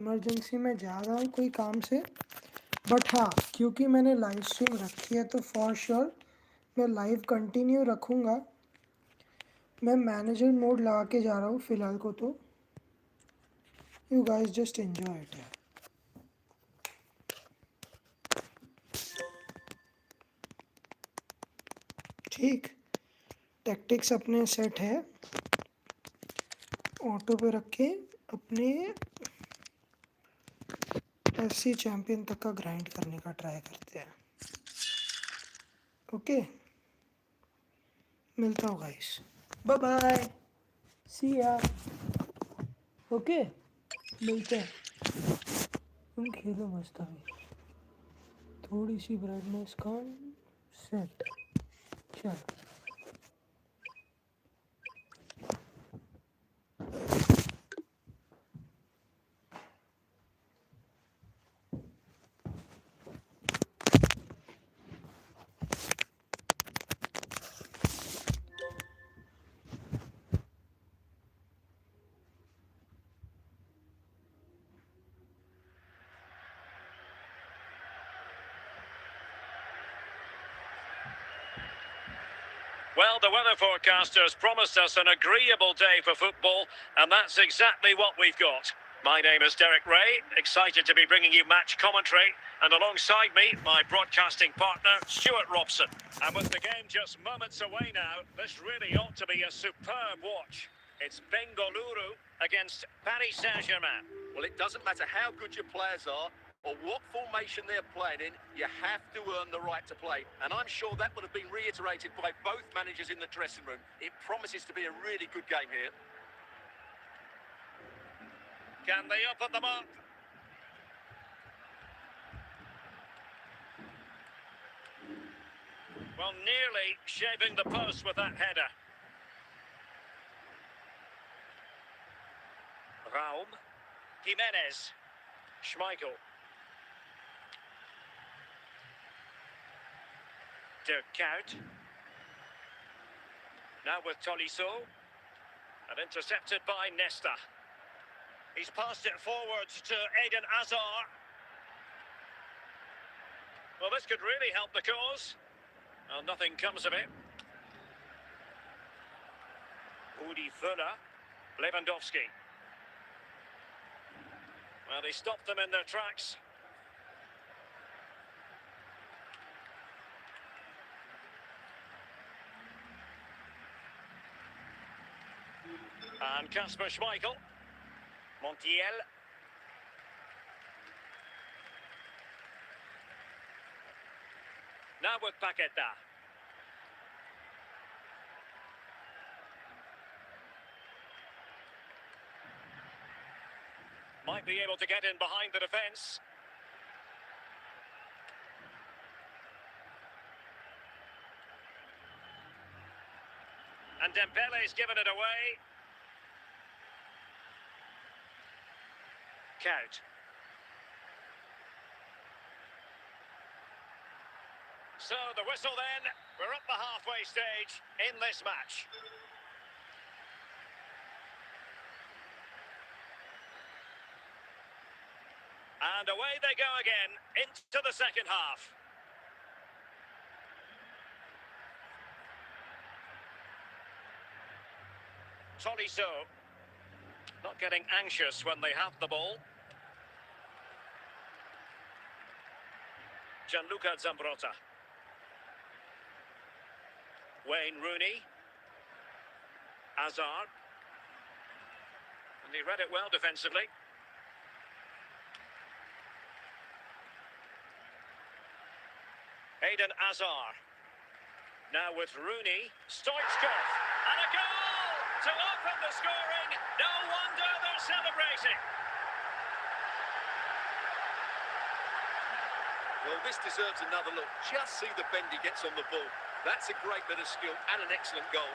Emergency में जा रहा हूँ कोई काम से, बट हाँ क्योंकि मैंने लाइव स्ट्रीम रखी है तो फॉर श्योर मैं लाइव कंटिन्यू रखूँगा। मैं मैनेजर मोड लगा के जा रहा हूँ फ़िलहाल को, तो you guys just enjoy it. ठीक, टैक्टिक्स अपने सेट है, ऑटो पे रख के अपने एफसी चैंपियन तक का ग्राइंड करने का ट्राई करते हैं। ओके, मिलता हूँ गाइस, बाय बाय, सी या। ओके, मिलते हैं। तुम खेलो मस्त अभी, थोड़ी सी ब्राइटनेस कम, सेट, चल। Well, the weather forecasters promised us an agreeable day for football, and that's exactly what we've got. My name is Derek Ray, excited to be bringing you match commentary, and alongside me, my broadcasting partner, Stuart Robson. And with the game just moments away now, this really ought to be a superb watch. It's Bengaluru against Paris Saint-Germain. Well, it doesn't matter how good your players are or what formation they're playing in, you have to earn the right to play. And I'm sure that would have been reiterated by both managers in the dressing room. It promises to be a really good game here. Can they up at the mark? Well, nearly shaving the post with that header. Raum. Jimenez. Schmeichel. Dirk Kuyt. Now with Tolisso. And intercepted by Nesta. He's passed it forwards to Eden Hazard. Well, this could really help the cause. Well, nothing comes of it. Udi Fuller. Lewandowski. Well, he stopped them in their tracks. And Kasper Schmeichel. Montiel. Now with Paqueta. Might be able to get in behind the defence. And Dembele's given it away. Kuyt. So the whistle then, we're up the halfway stage in this match. And away they go again into the second half. Tolisso not getting anxious when they have the ball. Gianluca Zambrotta. Wayne Rooney. Hazard. And he read it well defensively. Eden Hazard. Now with Rooney. Stoichkov. And a goal to open the scoring. No wonder they're celebrating. Well, this deserves another look. Just see the bend he gets on the ball. That's a great bit of skill and an excellent goal.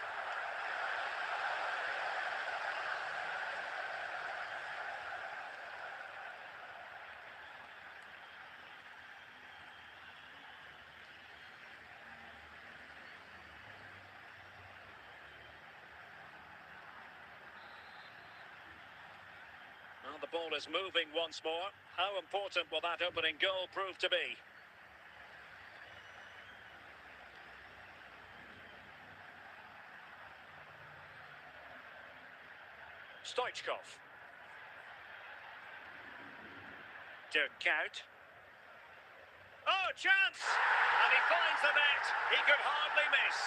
Well, the ball is moving once more. How important will that opening goal prove to be? Stoichkov. Dirk Kuyt. Oh, chance! And he finds the net. He could hardly miss.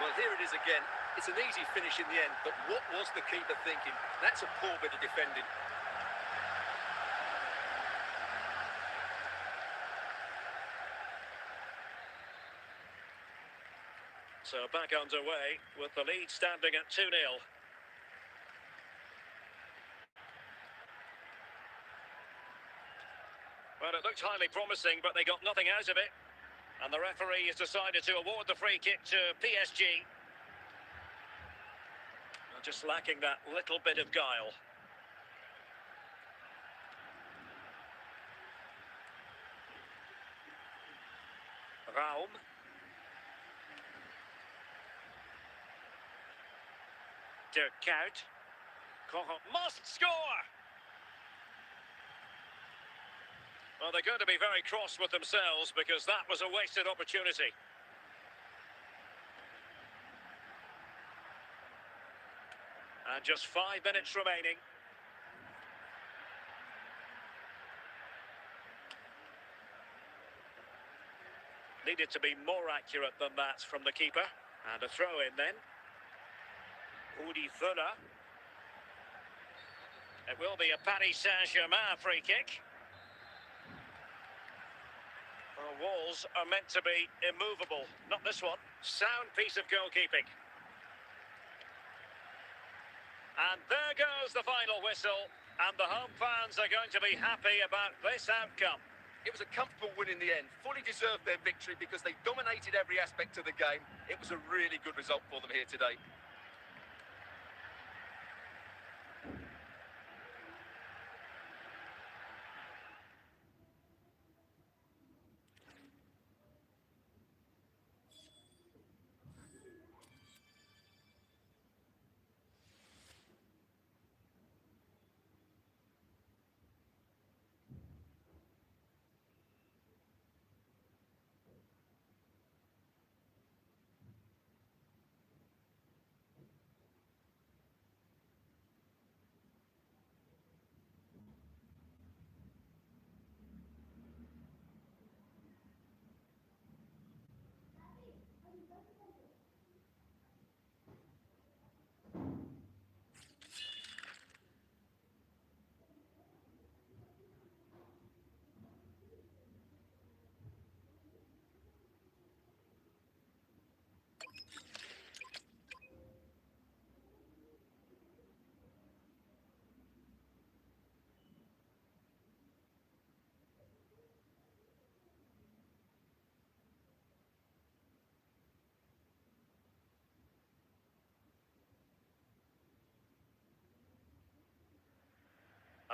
Well, here it is again. It's an easy finish in the end, but what was the keeper thinking? That's a poor bit of defending. So back underway with the lead standing at 2-0. Well, it looked highly promising, but they got nothing out of it. And the referee has decided to award the free kick to PSG. Just lacking that little bit of guile. Raum. Dirk Kuyt. Koch must score! Well, they're going to be very cross with themselves because that was a wasted opportunity. And just 5 minutes remaining. Needed to be more accurate than that from the keeper. And a throw in then. Udi Fuller. It will be a Paris Saint-Germain free kick. The walls are meant to be immovable. Not this one. Sound piece of goalkeeping. And there goes the final whistle. And the home fans are going to be happy about this outcome. It was a comfortable win in the end. Fully deserved their victory because they dominated every aspect of the game. It was a really good result for them here today.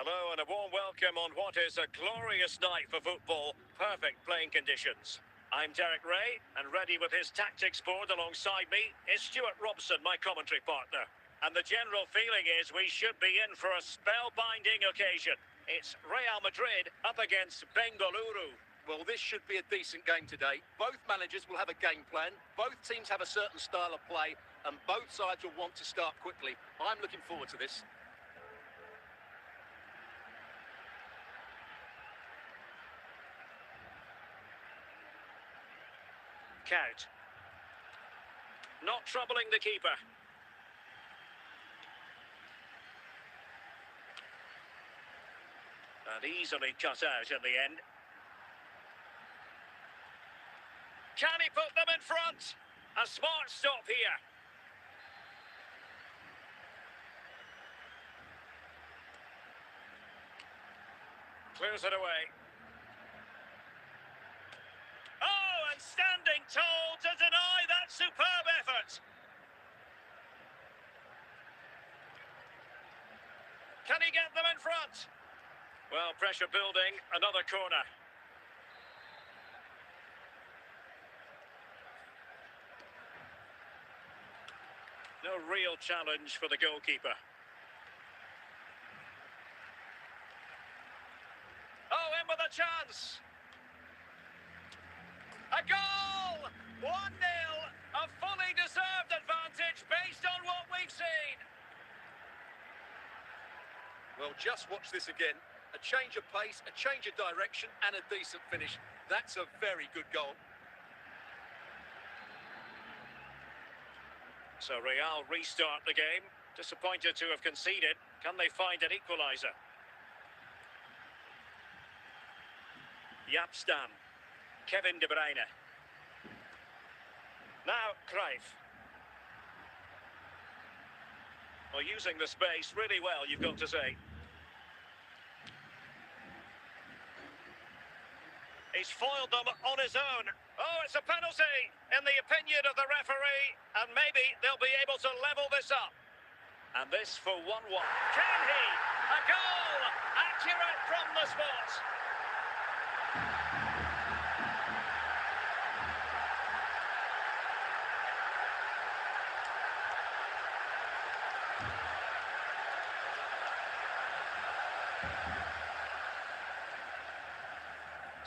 Hello and a warm welcome on what is a glorious night for football. Perfect playing conditions. I'm Derek Ray, and ready with his tactics board alongside me is Stuart Robson, my commentary partner. And the general feeling is we should be in for a spellbinding occasion. It's Real Madrid up against Bengaluru. Well, this should be a decent game today. Both managers will have a game plan. Both teams have a certain style of play, and both sides will want to start quickly. I'm looking forward to this. Kuyt. Not troubling the keeper. And easily cut out in the end. Can he put them in front? A smart stop here. Clears it away. Oh, and standing tall to deny that superb effort. Can he get them in front? Well, pressure building, another corner. No real challenge for the goalkeeper. Oh, in with a chance. A goal! 1-0. A fully deserved advantage based on what we've seen. Well, just watch this again. A change of pace, a change of direction, and a decent finish. That's a very good goal. So Real restart the game. Disappointed to have conceded. Can they find an equaliser? Yapstam. Kevin De Bruyne. Now Cruyff. Well, using the space really well, you've got to say. He's foiled them on his own. Oh, it's a penalty in the opinion of the referee, and maybe they'll be able to level this up. And this for 1-1. Can he? A goal! Accurate from the spot.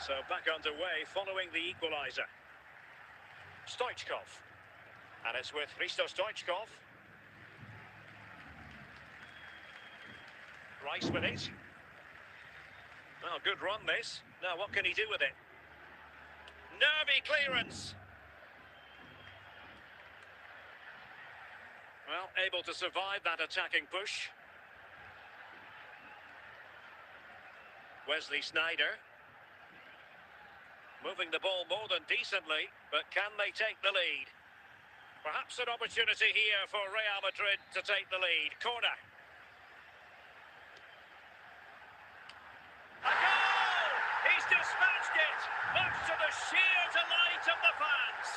So back underway following the equaliser. Stoichkov. And it's with Hristo Stoichkov. Rice with it. Well, good run this. Now what can he do with it? Nervy clearance. Well, able to survive that attacking push. Wesley Sneijder. Moving the ball more than decently, but can they take the lead? Perhaps an opportunity here for Real Madrid to take the lead. Corner. A goal! He's dispatched it, much to the sheer delight of the fans.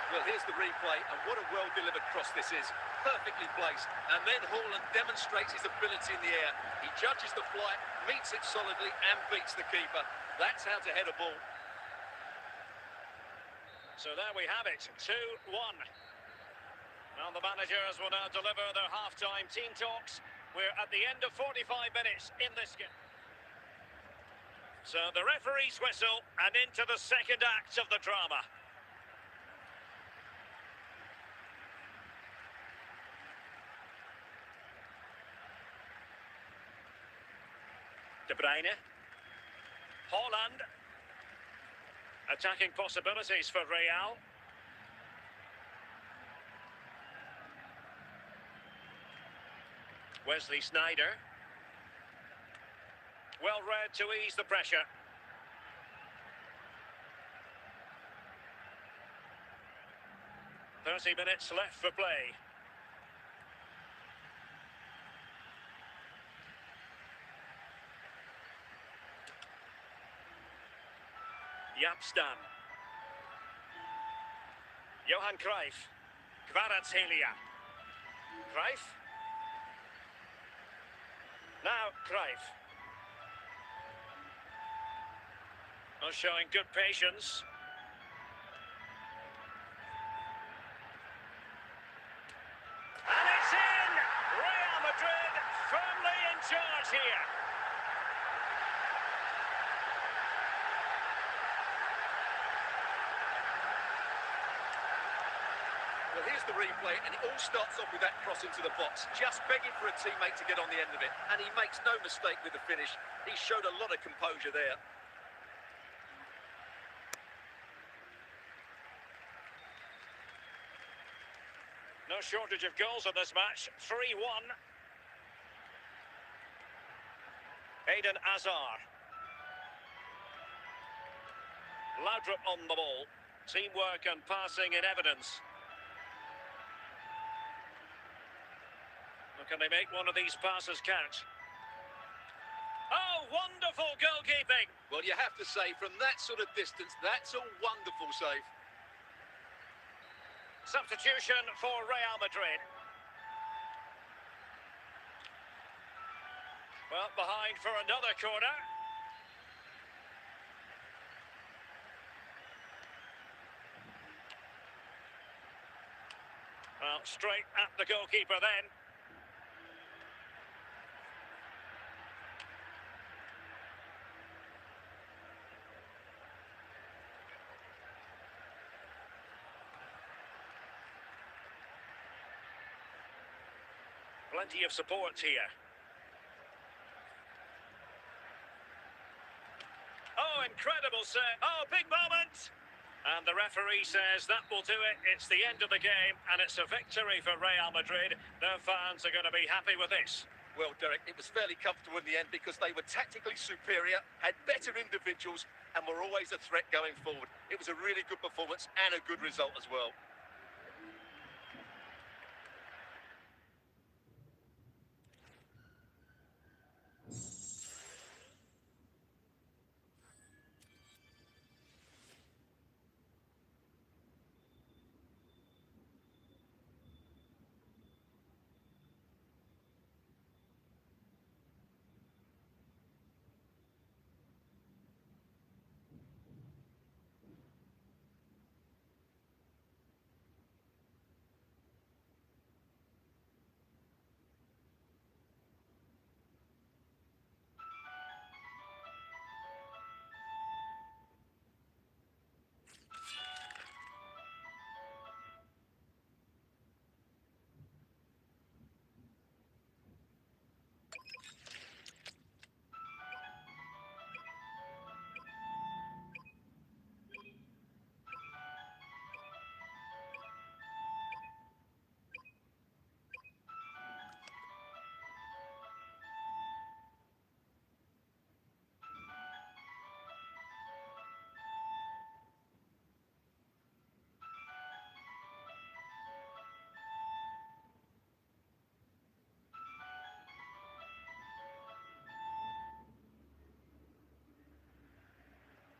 Well, here's the replay, and what a well-delivered cross this is. Perfectly placed, and then Haaland demonstrates his ability in the air. He judges the flight, meets it solidly, and beats the keeper. That's how to head a ball. So there we have it, 2-1. Well, the managers will now deliver their half-time team talks. We're at the end of 45 minutes in this game. So the referee's whistle, and into the second act of the drama. De Bruyne. Haaland. Attacking possibilities for Real. Wesley Sneijder. Well read to ease the pressure. "30 minutes left for play. Yapstam. Johan Cruyff. Kvaratskhelia. Cruyff. Now Cruyff. Not showing good patience. And it's in! Real Madrid firmly in charge here. Well, here's the replay, and it all starts off with that cross into the box, just begging for a teammate to get on the end of it, and he makes no mistake with the finish. He showed a lot of composure there. No shortage of goals in this match. 3-1. Eden Hazard. Laudrup on the ball. Teamwork and passing in evidence. Can they make one of these passes count? Oh, wonderful goalkeeping! Well, you have to say, from that sort of distance, that's a wonderful save. Substitution for Real Madrid. Well, behind for another corner. Well, straight at the goalkeeper then. Plenty of support here. Oh, incredible save. Oh, big moment. And the referee says that will do it. It's the end of the game, and it's a victory for Real Madrid. Their fans are going to be happy with this. Well, Derek, it was fairly comfortable in the end because they were tactically superior, had better individuals, and were always a threat going forward. It was a really good performance and a good result as well.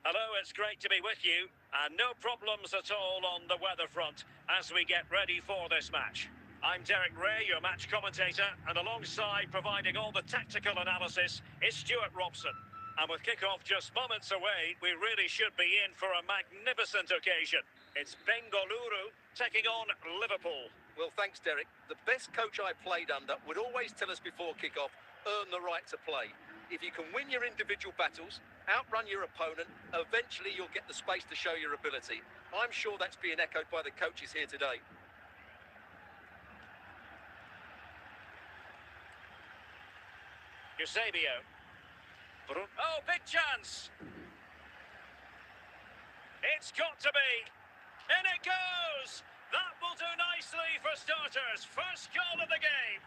Hello, it's great to be with you, and no problems at all on the weather front as we get ready for this match. I'm Derek Ray, your match commentator, and alongside providing all the tactical analysis is Stuart Robson. And with kick-off just moments away, we really should be in for a magnificent occasion. It's Bengaluru taking on Liverpool. Well, thanks, Derek. The best coach I played under would always tell us before kick-off, earn the right to play. If you can win your individual battles, outrun your opponent, eventually you'll get the space to show your ability. I'm sure that's being echoed by the coaches here today. Eusebio. Oh, big chance! It's got to be! In it goes! That will do nicely for starters. First goal of the game.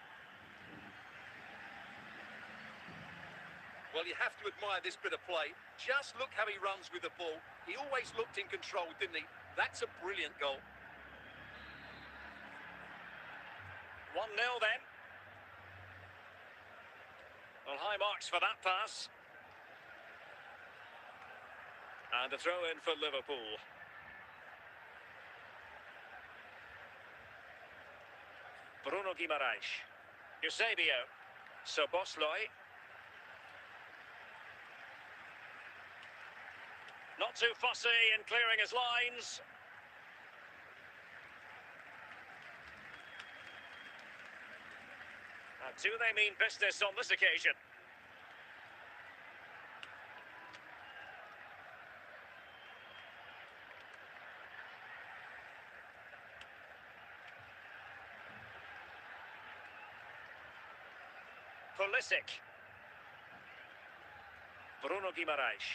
Well, you have to admire this bit of play. Just look how he runs with the ball. He always looked in control, didn't he? That's a brilliant goal. 1-0 then. Well, high marks for that pass. And a throw in for Liverpool. Bruno Guimaraes. Eusebio. Soboslai. Not too fussy in clearing his lines. And do they mean business on this occasion? Pulisic. Bruno Guimaraes.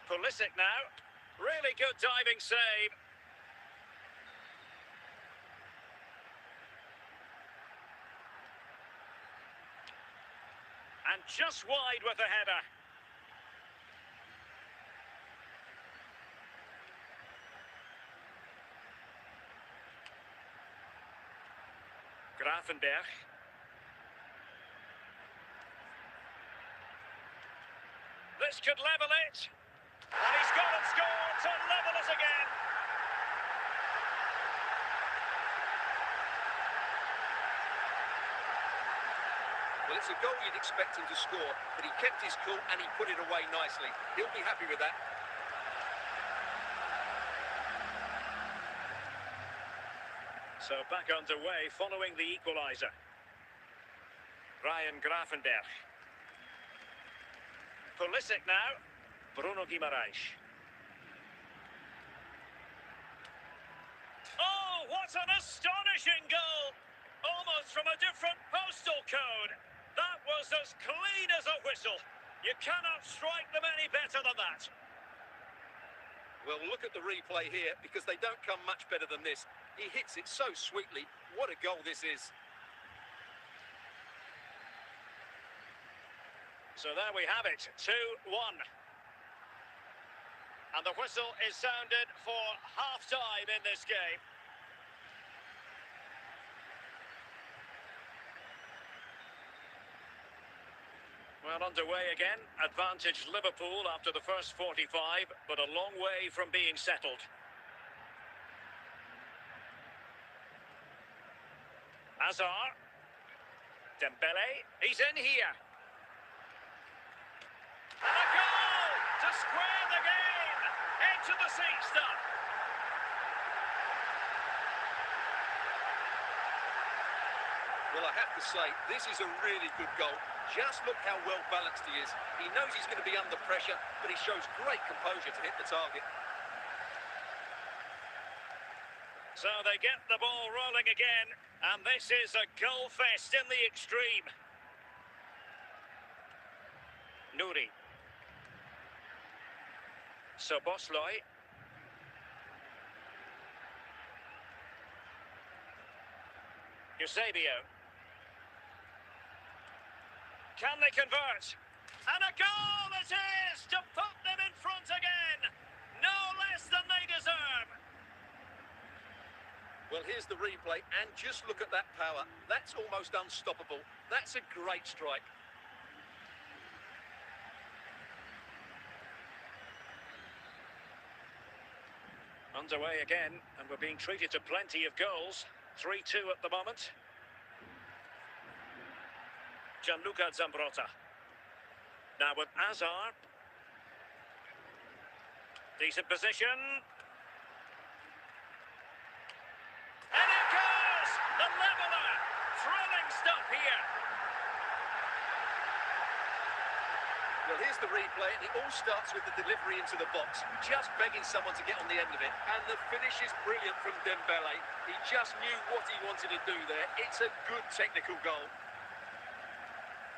Pulisic now. Really good diving save. And just wide with the header. Grafenberg. This could level it. And he's gone and scored to level us again. Well, it's a goal you'd expect him to score, but he kept his cool and he put it away nicely. He'll be happy with that. So back underway following the equaliser. Ryan Gravenberch. Pulisic now. Bruno Guimaraes. Oh, what an astonishing goal! Almost from a different postal code. That was as clean as a whistle. You cannot strike them any better than that. Well, look at the replay here, because they don't come much better than this. He hits it so sweetly. What a goal this is. So there we have it, 2-1. And the whistle is sounded for half-time in this game. Well, underway again. Advantage Liverpool after the first 45, but a long way from being settled. Hazard. Dembele. He's in here. And a goal to square the game. Into the seat stuff. Well, I have to say, this is a really good goal. Just look how well balanced he is. He knows he's going to be under pressure, but he shows great composure to hit the target. So they get the ball rolling again, and this is a goal fest in the extreme. Nouri. Szoboszlai. Eusebio. Can they convert? And a goal it is to put them in front again. No less than they deserve. Well, here's the replay, and just look at that power. That's almost unstoppable. That's a great strike. Underway again, and we're being treated to plenty of goals. 3-2 at the moment. Gianluca Zambrotta. Now with Hazard. Decent position. And it goes! The leveller! Thrilling stuff here. Well, here's the replay, and it all starts with the delivery into the box. Just begging someone to get on the end of it. And the finish is brilliant from Dembele. He just knew what he wanted to do there. It's a good technical goal.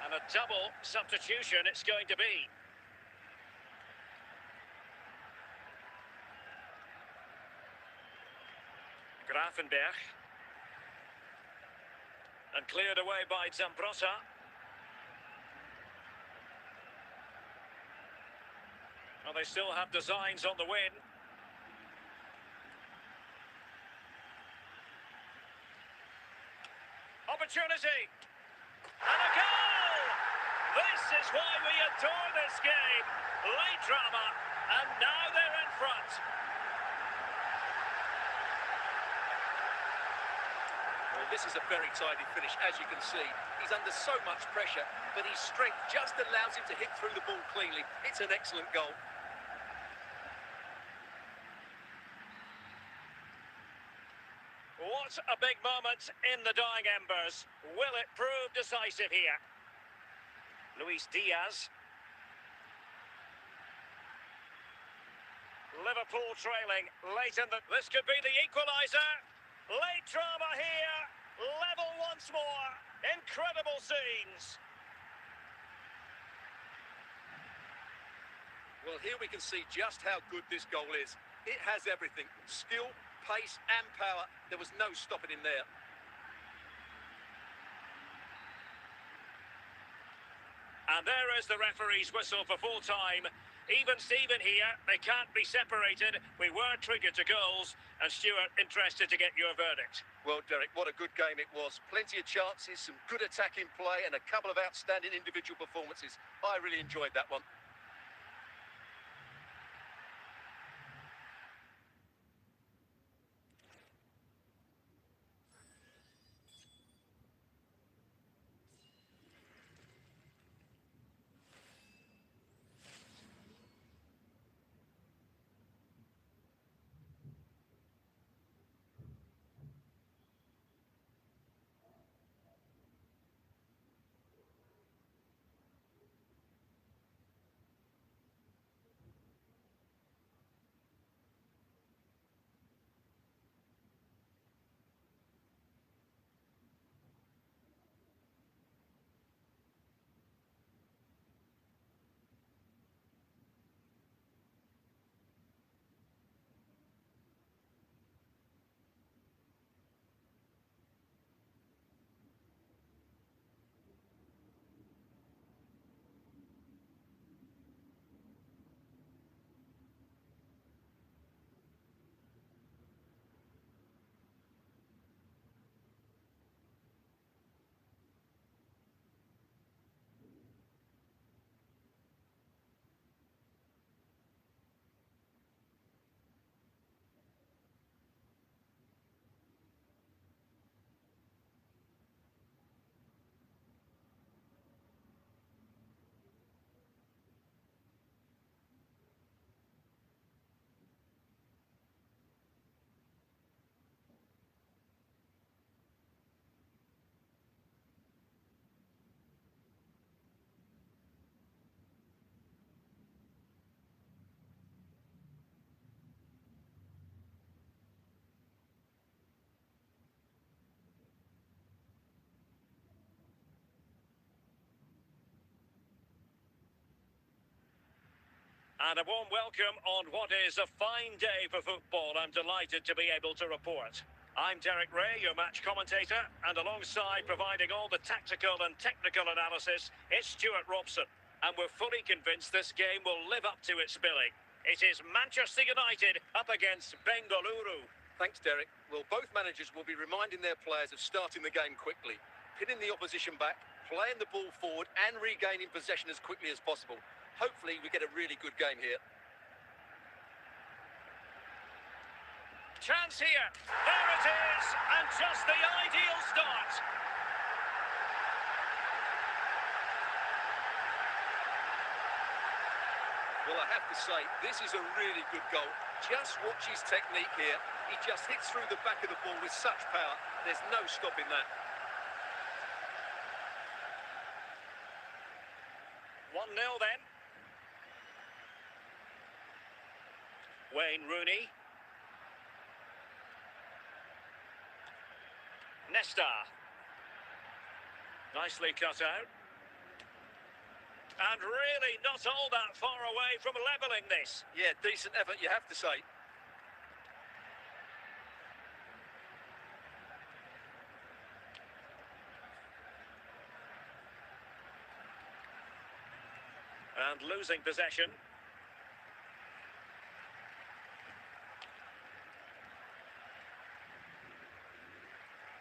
And a double substitution it's going to be. Gravenberch. And cleared away by Zambrotta. Well, they still have designs on the win. Opportunity. And a goal! This is why we adore this game. Late drama, and now they're in front. Well, this is a very tidy finish, as you can see. He's under so much pressure, but his strength just allows him to hit through the ball cleanly. It's an excellent goal. What a big moment in the dying embers. Will it prove decisive here? Luis Diaz. Liverpool trailing late in the... This could be the equaliser. Late drama here. Level once more. Incredible scenes. Well, here we can see just how good this goal is. It has everything. Skill, pace and power. There was no stopping him there. And there is the referee's whistle for full time. Even Steven here, they can't be separated. We were triggered to goals. And Stuart, interested to get your verdict. Well, Derek, what a good game it was. Plenty of chances, some good attacking play and a couple of outstanding individual performances. I really enjoyed that one. And a warm welcome on what is a fine day for football. I'm delighted to be able to report. I'm Derek Ray, your match commentator, and alongside providing all the tactical and technical analysis, it's Stuart Robson. And we're fully convinced this game will live up to its billing. It is Manchester United up against Bengaluru. Thanks, Derek. Well, both managers will be reminding their players of starting the game quickly, pinning the opposition back, playing the ball forward and regaining possession as quickly as possible. Hopefully we get a really good game here. Chance here. There it is. And just the ideal start. Well, I have to say, this is a really good goal. Just watch his technique here. He just hits through the back of the ball with such power. There's no stopping that. 1-0 then. Wayne Rooney. Nesta. Nicely cut out. And really not all that far away from levelling this. Yeah, decent effort, you have to say. And losing possession.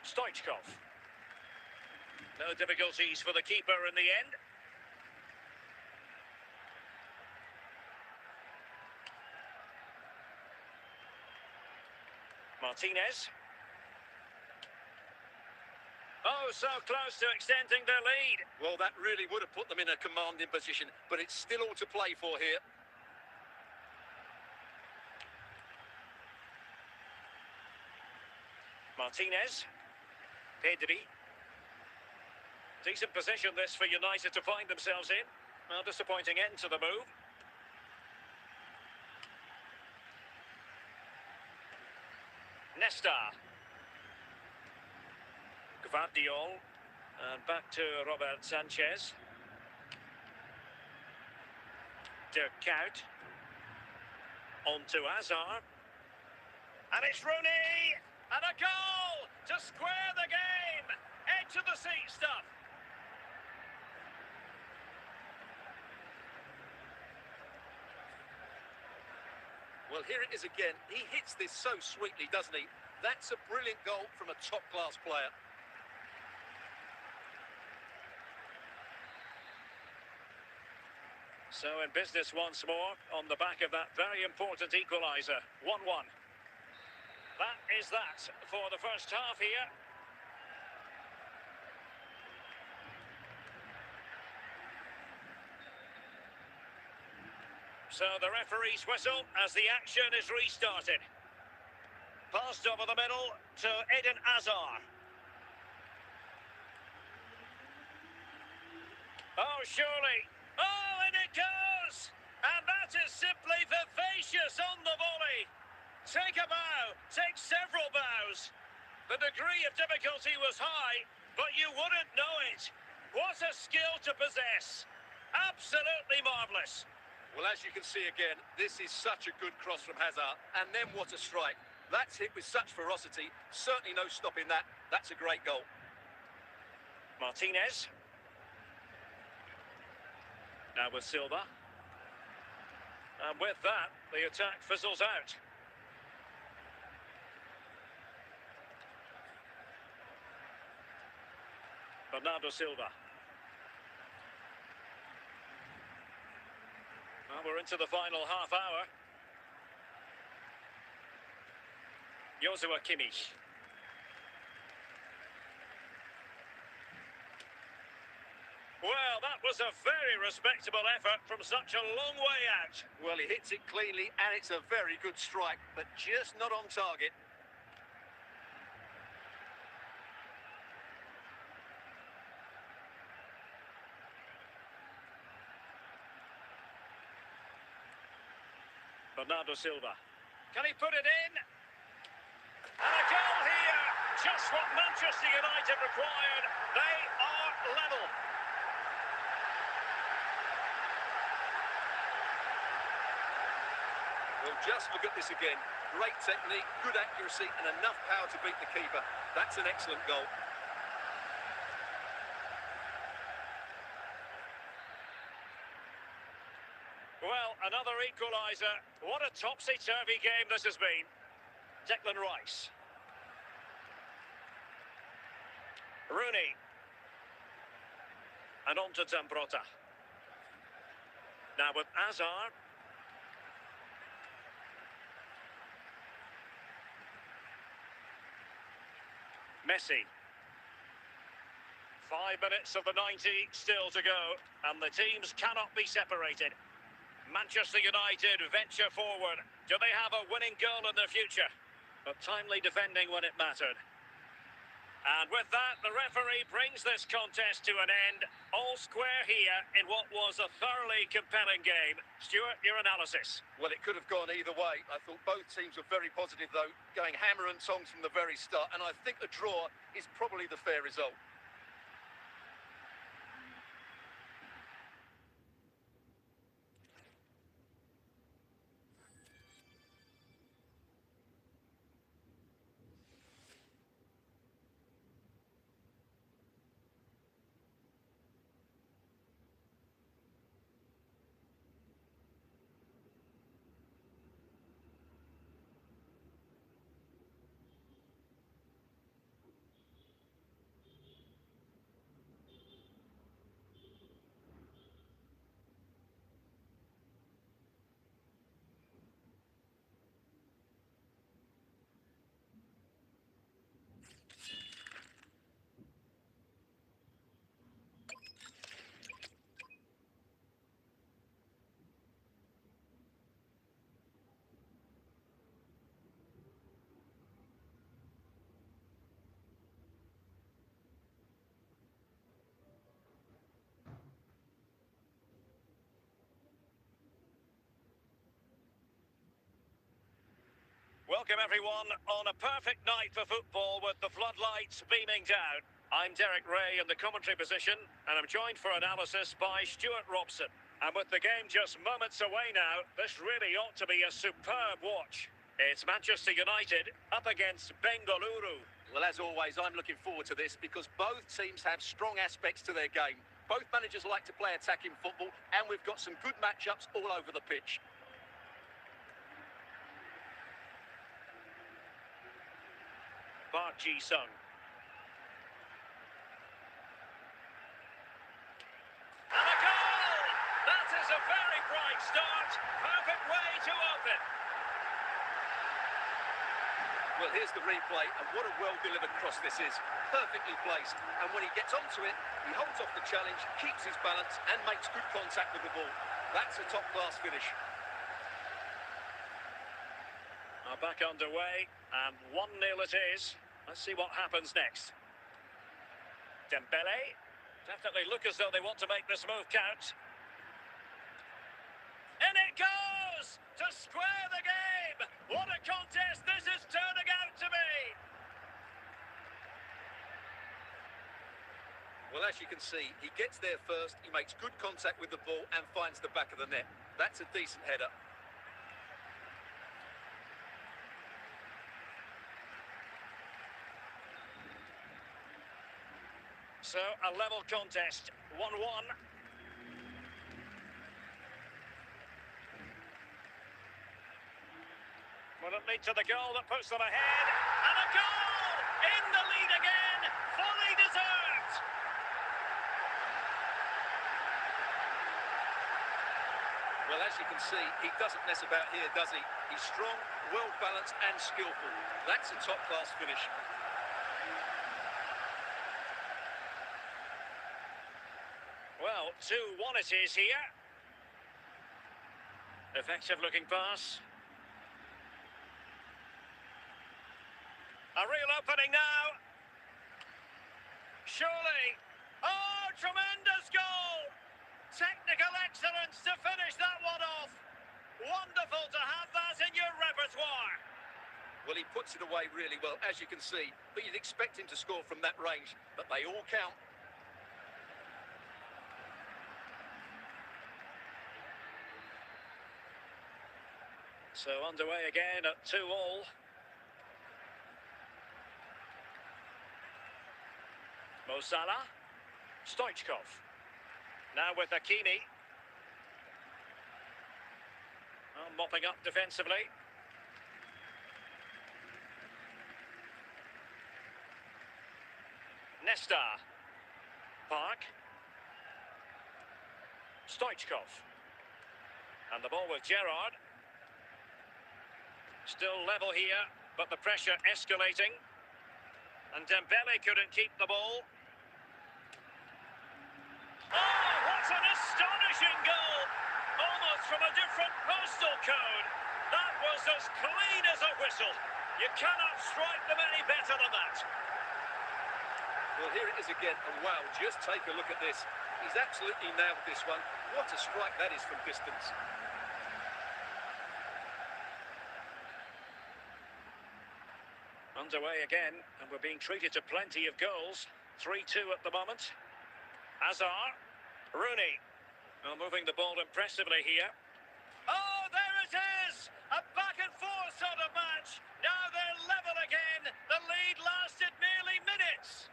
Stoichkov. No difficulties for the keeper in the end. Martinez. Oh, so close to extending their lead. Well, that really would have put them in a commanding position, but it's still all to play for here. Martinez. Pedri. Decent position this for United to find themselves in. Well, disappointing end to the move. Nesta. Gvardiol. And back to Robert Sanchez. Dirk Kuyt. On to Hazard. And it's Rooney! And a goal to square the game! Edge of the seat stuff. Well, here it is again. He hits this so sweetly, doesn't he? That's a brilliant goal from a top-class player. So in business once more, on the back of that very important equaliser. 1-1. That is that for the first half here. So the referee's whistle as the action is restarted. Passed over the middle to Eden Hazard. Oh, surely. Oh, and it goes! And that is simply vivacious on the volley. Take a bow, take several bows. The degree of difficulty was high, but you wouldn't know it. What a skill to possess. Absolutely marvellous. Well, as you can see again, this is such a good cross from Hazard. And then what a strike. That's hit with such ferocity. Certainly no stopping that. That's a great goal. Martinez. Now with Silva. And with that, the attack fizzles out. Bernardo Silva. Well, we're into the final half hour. Joshua Kimmich. Well, that was a very respectable effort from such a long way out. Well, he hits it cleanly and it's a very good strike, but just not on target. Bernardo Silva. Can he put it in? And a goal here. Just what Manchester United required. They are level. just look at this again. Great technique, good accuracy, and enough power to beat the keeper. That's an excellent goal. Well, another equaliser. What a topsy-turvy game this has been. Declan Rice. Rooney. And on to Zambrota. Now with Azar. Messi. 5 minutes of the 90 still to go, and the teams cannot be separated. Manchester United venture forward. Do they have a winning goal in their future? But timely defending when it mattered. And with that, the referee brings this contest to an end. All square here in what was a thoroughly compelling game. Stuart, your analysis? Well, it could have gone either way. I thought both teams were very positive, though, going hammer and tongs from the very start. And I think a draw is probably the fair result. Welcome everyone on a perfect night for football with the floodlights beaming down. I'm Derek Ray in the commentary position, and I'm joined for analysis by Stuart Robson. And with the game just moments away now, this really ought to be a superb watch. It's Manchester United up against Bengaluru. Well, as always, I'm looking forward to this because both teams have strong aspects to their game. Both managers like to play attacking football, and we've got some good matchups all over the pitch. Park Ji-sung. And a goal! That is a very bright start. Perfect way to open. Well, here's the replay, and what a well-delivered cross this is. Perfectly placed, and when he gets onto it, he holds off the challenge, keeps his balance, and makes good contact with the ball. That's a top-class finish. Are back underway, and 1-0 it is. Let's see what happens next. Dembele. Definitely look as though they want to make this move count. And it goes! To square the game! What a contest this is turning out to be! Well, as you can see, he gets there first, he makes good contact with the ball and finds the back of the net. That's a decent header. So, a level contest, 1-1. Will it lead to the goal that puts them ahead? And a goal! In the lead again! Fully deserved! Well, as you can see, he doesn't mess about here, does he? He's strong, well-balanced and skillful. That's a top-class finish. Well, 2-1 it is here. Effective looking pass. A real opening now. Surely. Oh, tremendous goal. Technical excellence to finish that one off. Wonderful to have that in your repertoire. Well, he puts it away really well, as you can see. But you'd expect him to score from that range. But they all count. So underway again at 2-all. Mo Salah. Stoichkov. Now with Hakimi. Mopping up defensively. Nesta. Park. Stoichkov. And the ball with Gerrard. Still level here, but the pressure escalating. And Dembele couldn't keep the ball. Oh, what an astonishing goal! Almost from a different postal code. That was as clean as a whistle. You cannot strike them any better than that. Well, here it is again, and wow, just take a look at this. He's absolutely nailed this one. What a strike that is from distance. Underway again, and we're being treated to plenty of goals. 3-2 at the moment. Hazard. Rooney. Well, moving the ball impressively here. Oh, there it is! A back and forth sort of match. Now they're level again. The lead lasted merely minutes.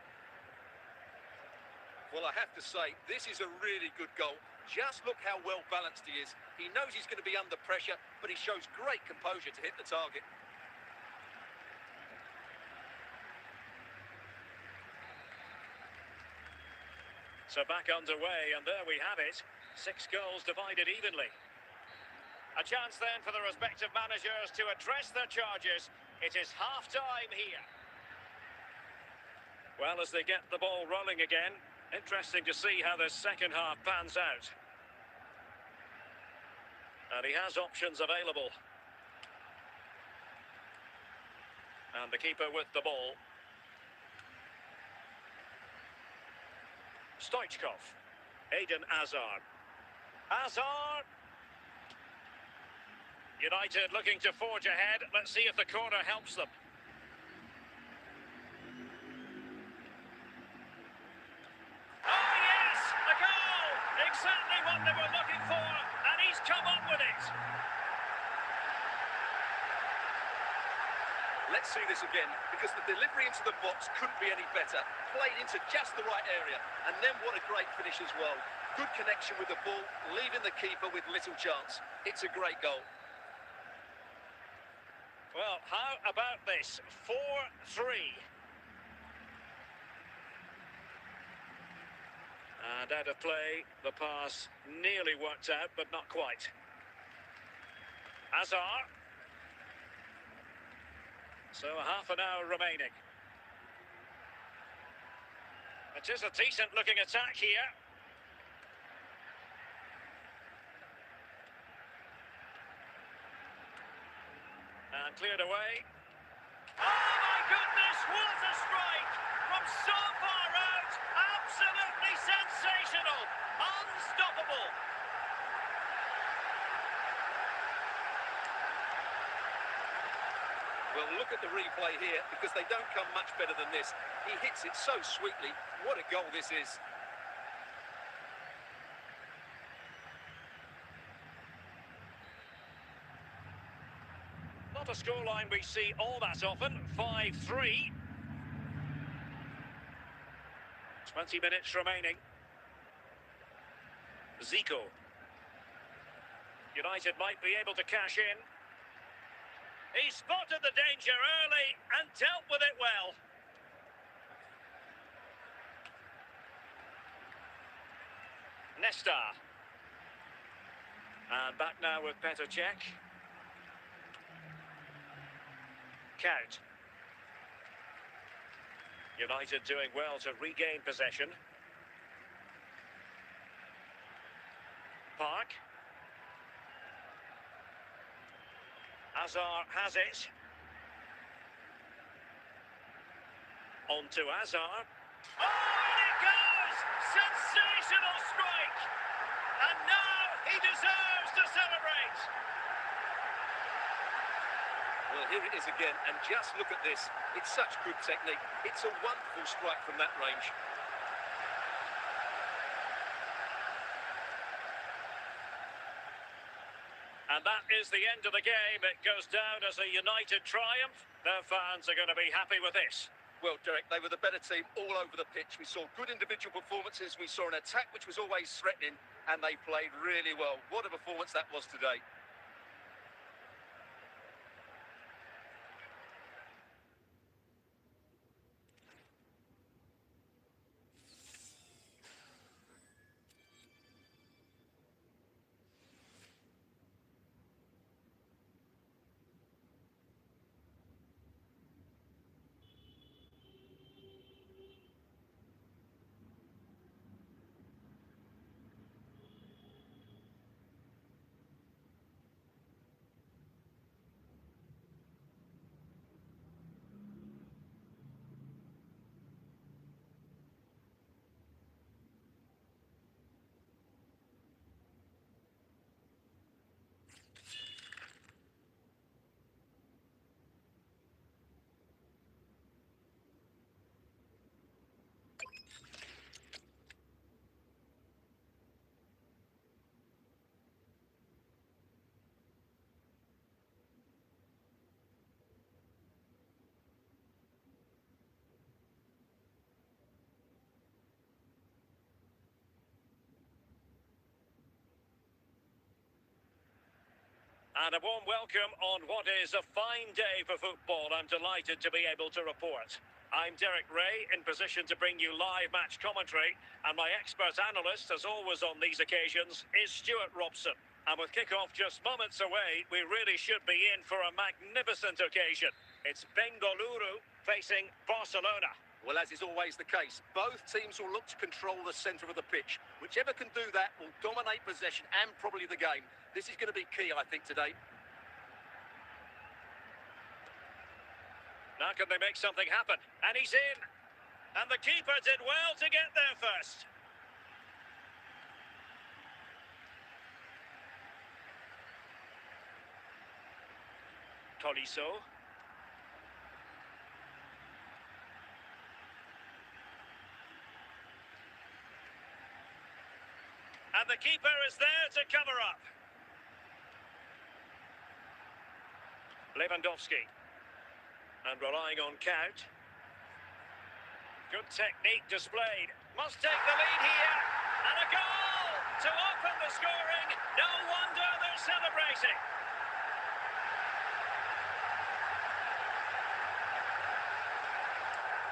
Well, I have to say, this is a really good goal. Just look how well balanced he is. He knows he's going to be under pressure, but he shows great composure to hit the target. So back underway, and there we have it. 6 goals divided evenly. A chance then for the respective managers to address their charges. It is half-time here. Well, as they get the ball rolling again, interesting to see how the second half pans out. And he has options available. And the keeper with the ball. Stoichkov. Eden Hazard. Hazard! United looking to forge ahead. Let's see if the corner helps them. Oh yes! A goal! Exactly what they were looking for, and he's come up with it. Let's see this again, because the delivery into the box couldn't be any better. Played into just the right area, and then what a great finish as well. Good connection with the ball, leaving the keeper with little chance. It's a great goal. Well, how about this? 4-3. And out of play, the pass nearly worked out, but not quite. Hazard. So half an hour remaining. It is a decent-looking attack here. And cleared away. Oh my goodness, what a strike! From so far out, absolutely sensational! Unstoppable! Well, look at the replay here, because they don't come much better than this. He hits it so sweetly. What a goal this is. Not a scoreline we see all that often. 5-3. 20 minutes remaining. Zico. United might be able to cash in. He spotted the danger early and dealt with it well. Nesta. And back now with Petr Cech. Count. United doing well to regain possession. Park. Hazard has it. On to Hazard. Oh, and it goes! Sensational strike! And now he deserves to celebrate! Well, here it is again, and just look at this. It's such good technique. It's a wonderful strike from that range. And that is the end of the game. It goes down as a united triumph. Their fans are going to be happy with this. Well, Derek, they were the better team all over the pitch. We saw good individual performances. We saw an attack which was always threatening, and they played really well. What a performance that was today. And a warm welcome on what is a fine day for football. I'm delighted to be able to report. I'm Derek Ray, in position to bring you live match commentary, and my expert analyst, as always on these occasions, is Stuart Robson. And with kick-off just moments away, we really should be in for a magnificent occasion. It's Bengaluru facing Barcelona. Well, as is always the case, both teams will look to control the centre of the pitch. Whichever can do that will dominate possession and probably the game. This is going to be key, I think, today. Now can they make something happen? And he's in. And the keeper did well to get there first. Tolisso. And the keeper is there to cover up. Lewandowski. And relying on count. Good technique displayed. Must take the lead here. And a goal to open the scoring. No wonder they're celebrating.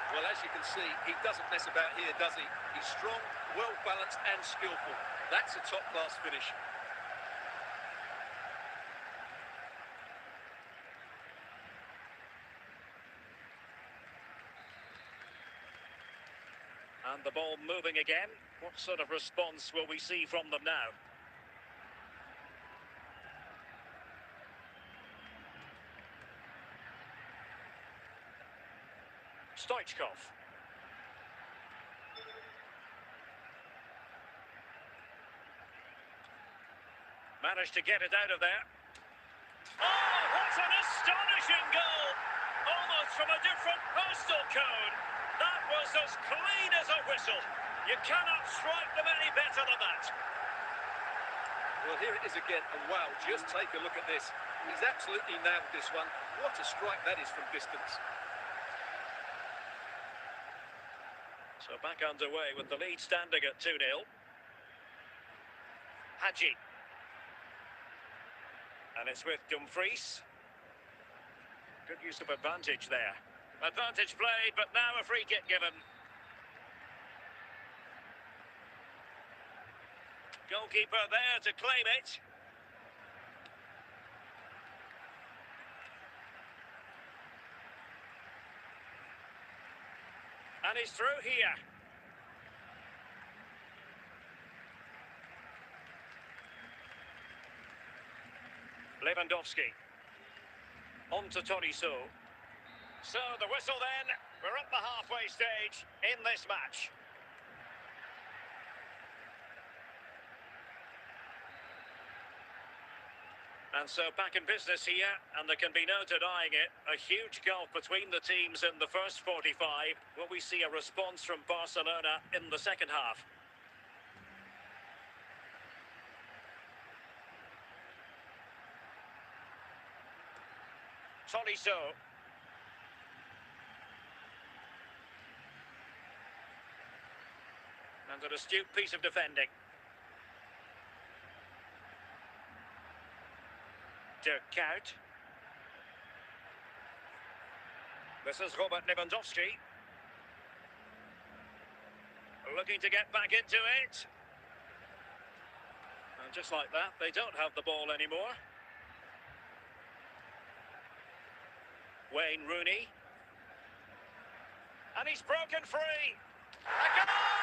Well, as you can see, he doesn't mess about here, does he? He's strong, well-balanced and skillful. That's a top-class finish. And the ball moving again. What sort of response will we see from them now? Stoichkov. Managed to get it out of there. Oh, what an astonishing goal! Almost from a different postal code. That was as clean as a whistle. You cannot strike them any better than that. Well, here it is again, and wow, just take a look at this. He's absolutely nailed this one. What a strike that is from distance. So back underway with the lead standing at 2-0. Hadji. And it's with Dumfries. Good use of advantage there. Advantage played, but now a free kick given. Goalkeeper there to claim it. And he's through here. Lewandowski. On to Tolisso. So the whistle then. We're at the halfway stage in this match. And so back in business here, and there can be no denying it. A huge gulf between the teams in the first 45. Will we see a response from Barcelona in the second half? Tolisso. And an astute piece of defending. Dirk Kuyt. This is Robert Lewandowski. Looking to get back into it. And just like that, they don't have the ball anymore. Wayne Rooney. And he's broken free. A goal!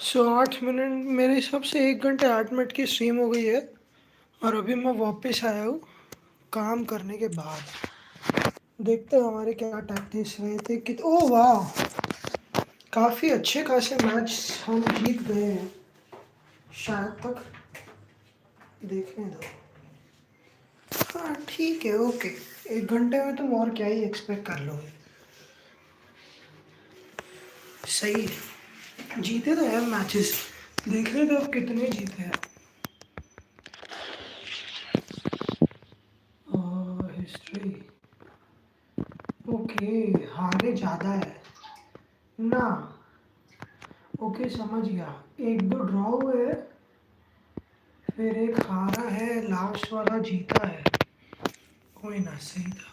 So 8 minute, मेरे हिसाब से 1 घंटे 8 minute की stream हो गई है। और अभी मैं वापस आया हूँ काम करने के बाद। देखते हैं हमारे क्या टैक्टिक्स रहे थे कि ओह वाह, काफ़ी अच्छे खासे मैच हम जीत गए हैं शायद तक। देखने दो। हाँ ठीक है, ओके। 1 घंटे में तुम और क्या ही एक्सपेक्ट कर लोगे। सही है, जीते तो हैं मैचेस। देख रहे थे अब कितने जीते हैं। History, okay. हारे ज़्यादा है ना। ओके समझ गया। 1-2 ड्रॉ हुए हैं, फिर एक हारा है, लास्ट वाला जीता है। कोई ना, सही था।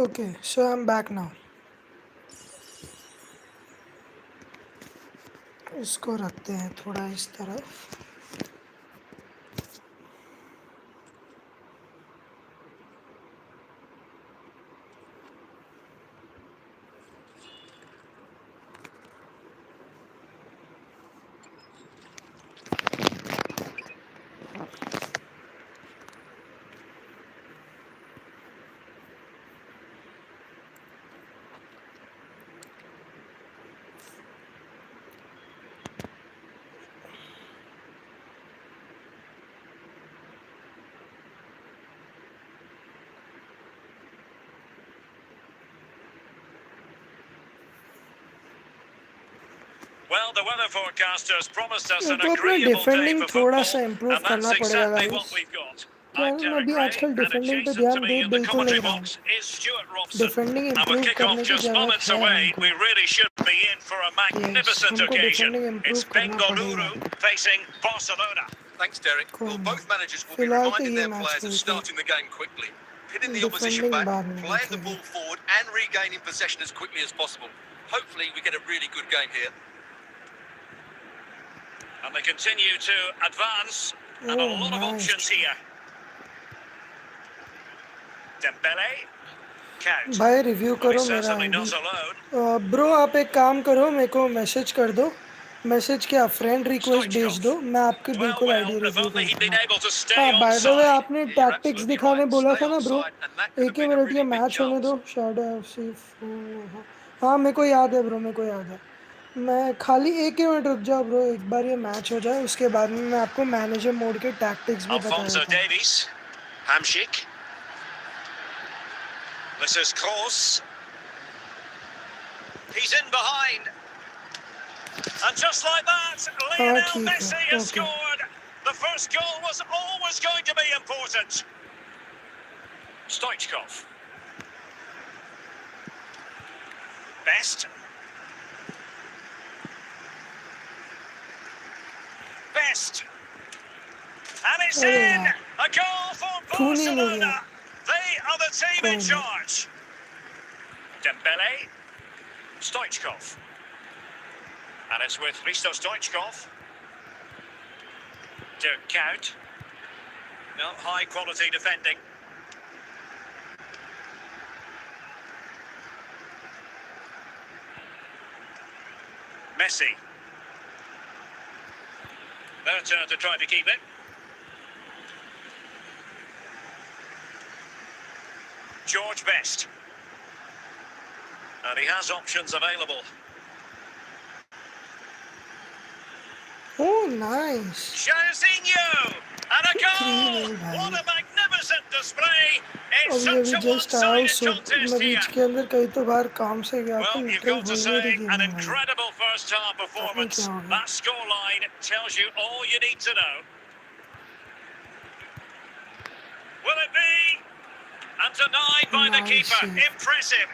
Okay, so I'm back now. इसको रखते हैं थोड़ा इस तरफ. Well, the weather forecasters promised us an तो अपना agreeable day डिफेंडिंग for थोड़ा football, सा इम्प्रूव and करना that's पड़ेगा exactly guys. what we've got. क्या I'm मैं Derek अभी Ray, आजकल and डिफेंडिंग पे adjacent to ध्यान me दे in the बिल्कुल नहीं commentary रहा हूँ. box is Stuart Robson. Defending And with improve kick-off करने की just ज़रूरत moments है away, हमको. we really should be in for a yes, magnificent हमको occasion. डिफेंडिंग It's इम्प्रूव करना पड़ेगा. Bengaluru facing Barcelona. Thanks, Derek. कोई Well, नहीं, both managers will be फिलहाल तो reminding ये their मैच players of खेलते हैं. starting the game quickly, pinning the opposition defending back, बाद में playing the देखेंगे. ball forward and regaining possession as quickly as possible. Hopefully we get a really good game here. And they continue to advance, and a oh lot of options nice. here. Dembele, Count. भाई review Well, he's करो मेरा certainly ID. not alone. Bro आप एक काम करो, मेरे को message कर दो. मैसेज क्या, फ्रेंड रिक्वेस्ट भेज Stoichkov. दो, मैं आपके Well, बिल्कुल well, ID if review only he'd been करूँगा. able to stay हाँ बाय द वे onside. आपने Yeah, you're टैक्टिक्स absolutely दिखाने right. बोला Stay था ना bro. onside, and that could have एक ही been a मिनट, ये really big मैच होने दो. chance. Shadow FC. हाँ मेरे को याद है ब्रो, मेरे को याद है. मैं खाली एक ही मिनट रुक जाओ ब्रो, एक बार ये मैच हो जाए उसके बाद में मैं आपको मैनेजर मोड के टैक्टिक्स भी बता Alfonso देता हूँ. Davies, Hamsik. This is Kroos. He's in behind. And just like that, हाँ Lionel ठीक है. Messi has okay. scored. The first goal was always going to be important. Stoichkov. Best. Best. And it's अरे in! यार, A goal for खून ही ले गया. Barcelona. They are the team कोई in नहीं. charge. Dembele. Stoichkov. And it's with Risto Stoichkov. Dirk Kuyt. No, high quality defending. Messi. Their turn to try to keep it. George Best. And he has options available. Oh nice. Jairzinho! And a goal! नहीं भाई. What a magnificent display! It's अभी such a just आया हूँ, one-sided contest मैं here. बीच के अंदर कई तो बार काम से गया था. Well, you've literal got to भूल say, गई थी गेम an में भाई. incredible first-half पता नहीं performance. क्या हो गया. That scoreline tells you all you need to know. Will it be? And denied by the Nice keeper. save. Impressive.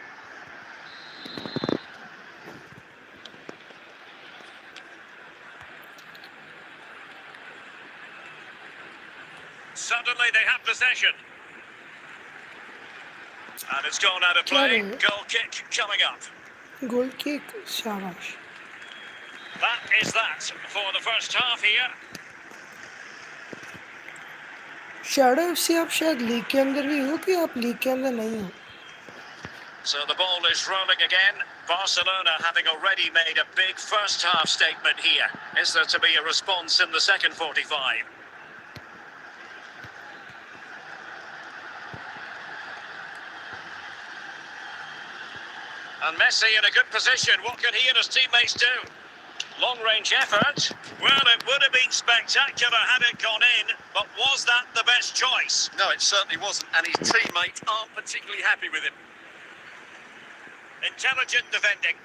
Suddenly they have possession. And it's gone out of play. क्या Goal kick coming up. Goal kick. शाबाश. That is that for the first half here. Shadow FC आप शायद league के अंदर भी हो कि आप लीग के अंदर नहीं हो. So the ball is rolling again. Barcelona having already made a big first half statement here. Is there to be a response in the second 45? And Messi in a good position. What can he and his teammates do? Long-range effort. Well, it would have been spectacular had it gone in, but was that the best choice? No, it certainly wasn't, and his teammates aren't particularly happy with him. Intelligent defending.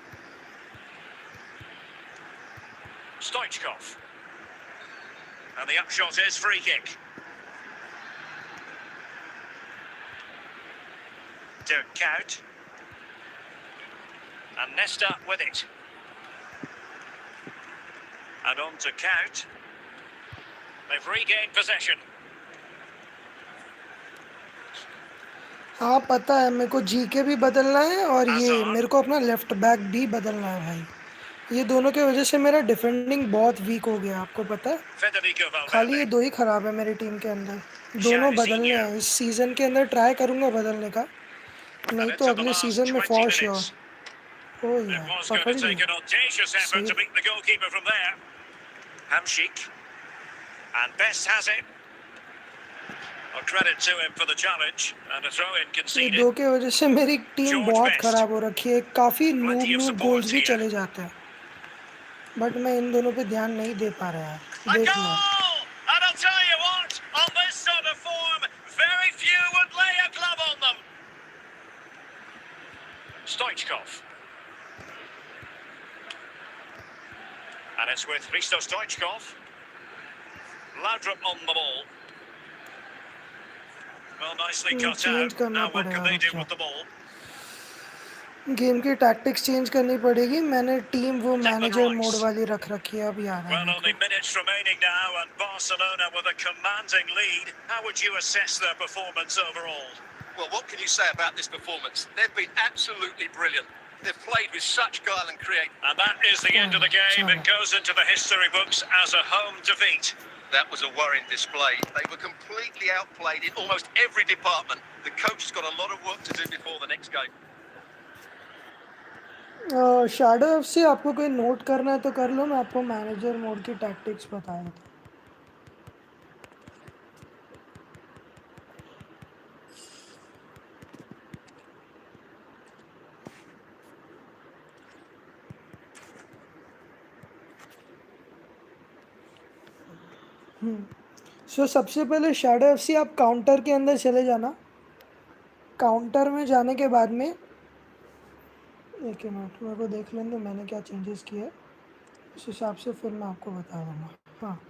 Stoichkov. And the upshot is free kick. Dirk Kuyt. And Nesta with it. And on to Kuyt. They've regained possession. हाँ पता है, मेरे को GK भी बदलना है और ये Hazard. मेरे को अपना लेफ्ट बैक भी बदलना है भाई। ये दोनों की वजह से मेरा डिफेंडिंग बहुत वीक हो गया, आपको पता है। Federico खाली ये Valverde. दो ही खराब है मेरी टीम के अंदर। दोनों बदलने Jairzinho. हैं इस सीज़न के अंदर, ट्राई करूँगा बदलने का, And नहीं तो into the अगले last सीज़न में 20 for sure. minutes. Oh It यार was going to पकड़ take लिया, an audacious effort to safe. beat the goalkeeper from there. Hamsik. And Best has it. A credit to him for the challenge. And a throw-in ये conceded. दो के वजह से मेरी team George बहुत Best. ख़राब हो रखी है, काफ़ी noob Plenty of noob support goals भी here. चले जाते हैं, बट मैं इन दोनों पे ध्यान नहीं दे पा रहा यार। A देख लो, goal! And I'll tell you what, on this sort of form, very few would lay a glove on them. Stoichkov. And it's with Hristo Stoichkov. Laudrup on the ball. Well, nicely cut change out. करना Now what can पड़ेगा, they रुक do जा। with the ball? Game की tactics change करनी पड़ेगी, मैंने team वो Declan manager mode Rice. वाली रख रखी है, अब याद है Well, मेरे only को। minutes remaining now, and Barcelona with a commanding lead. How would you assess their performance overall? Well, what can you say about this performance? They've been absolutely brilliant. They've played with such guile and creativity. And that is the end of the game. It goes into the history books as a home defeat. That was a worrying display. They were completely outplayed in almost every department. The coach has got a lot of work to do before the next game. Shadow FC आपको कोई note करना है तो कर लो, मैं आपको manager mode की tactics बता देता हूँ। सो सबसे पहले शैडो एफसी आप काउंटर के अंदर चले जाना। काउंटर में जाने के बाद में एक मिनट मेरे को देख लेने दो मैंने क्या चेंजेस किए, उस हिसाब से फिर मैं आपको बता दूँगा। हाँ,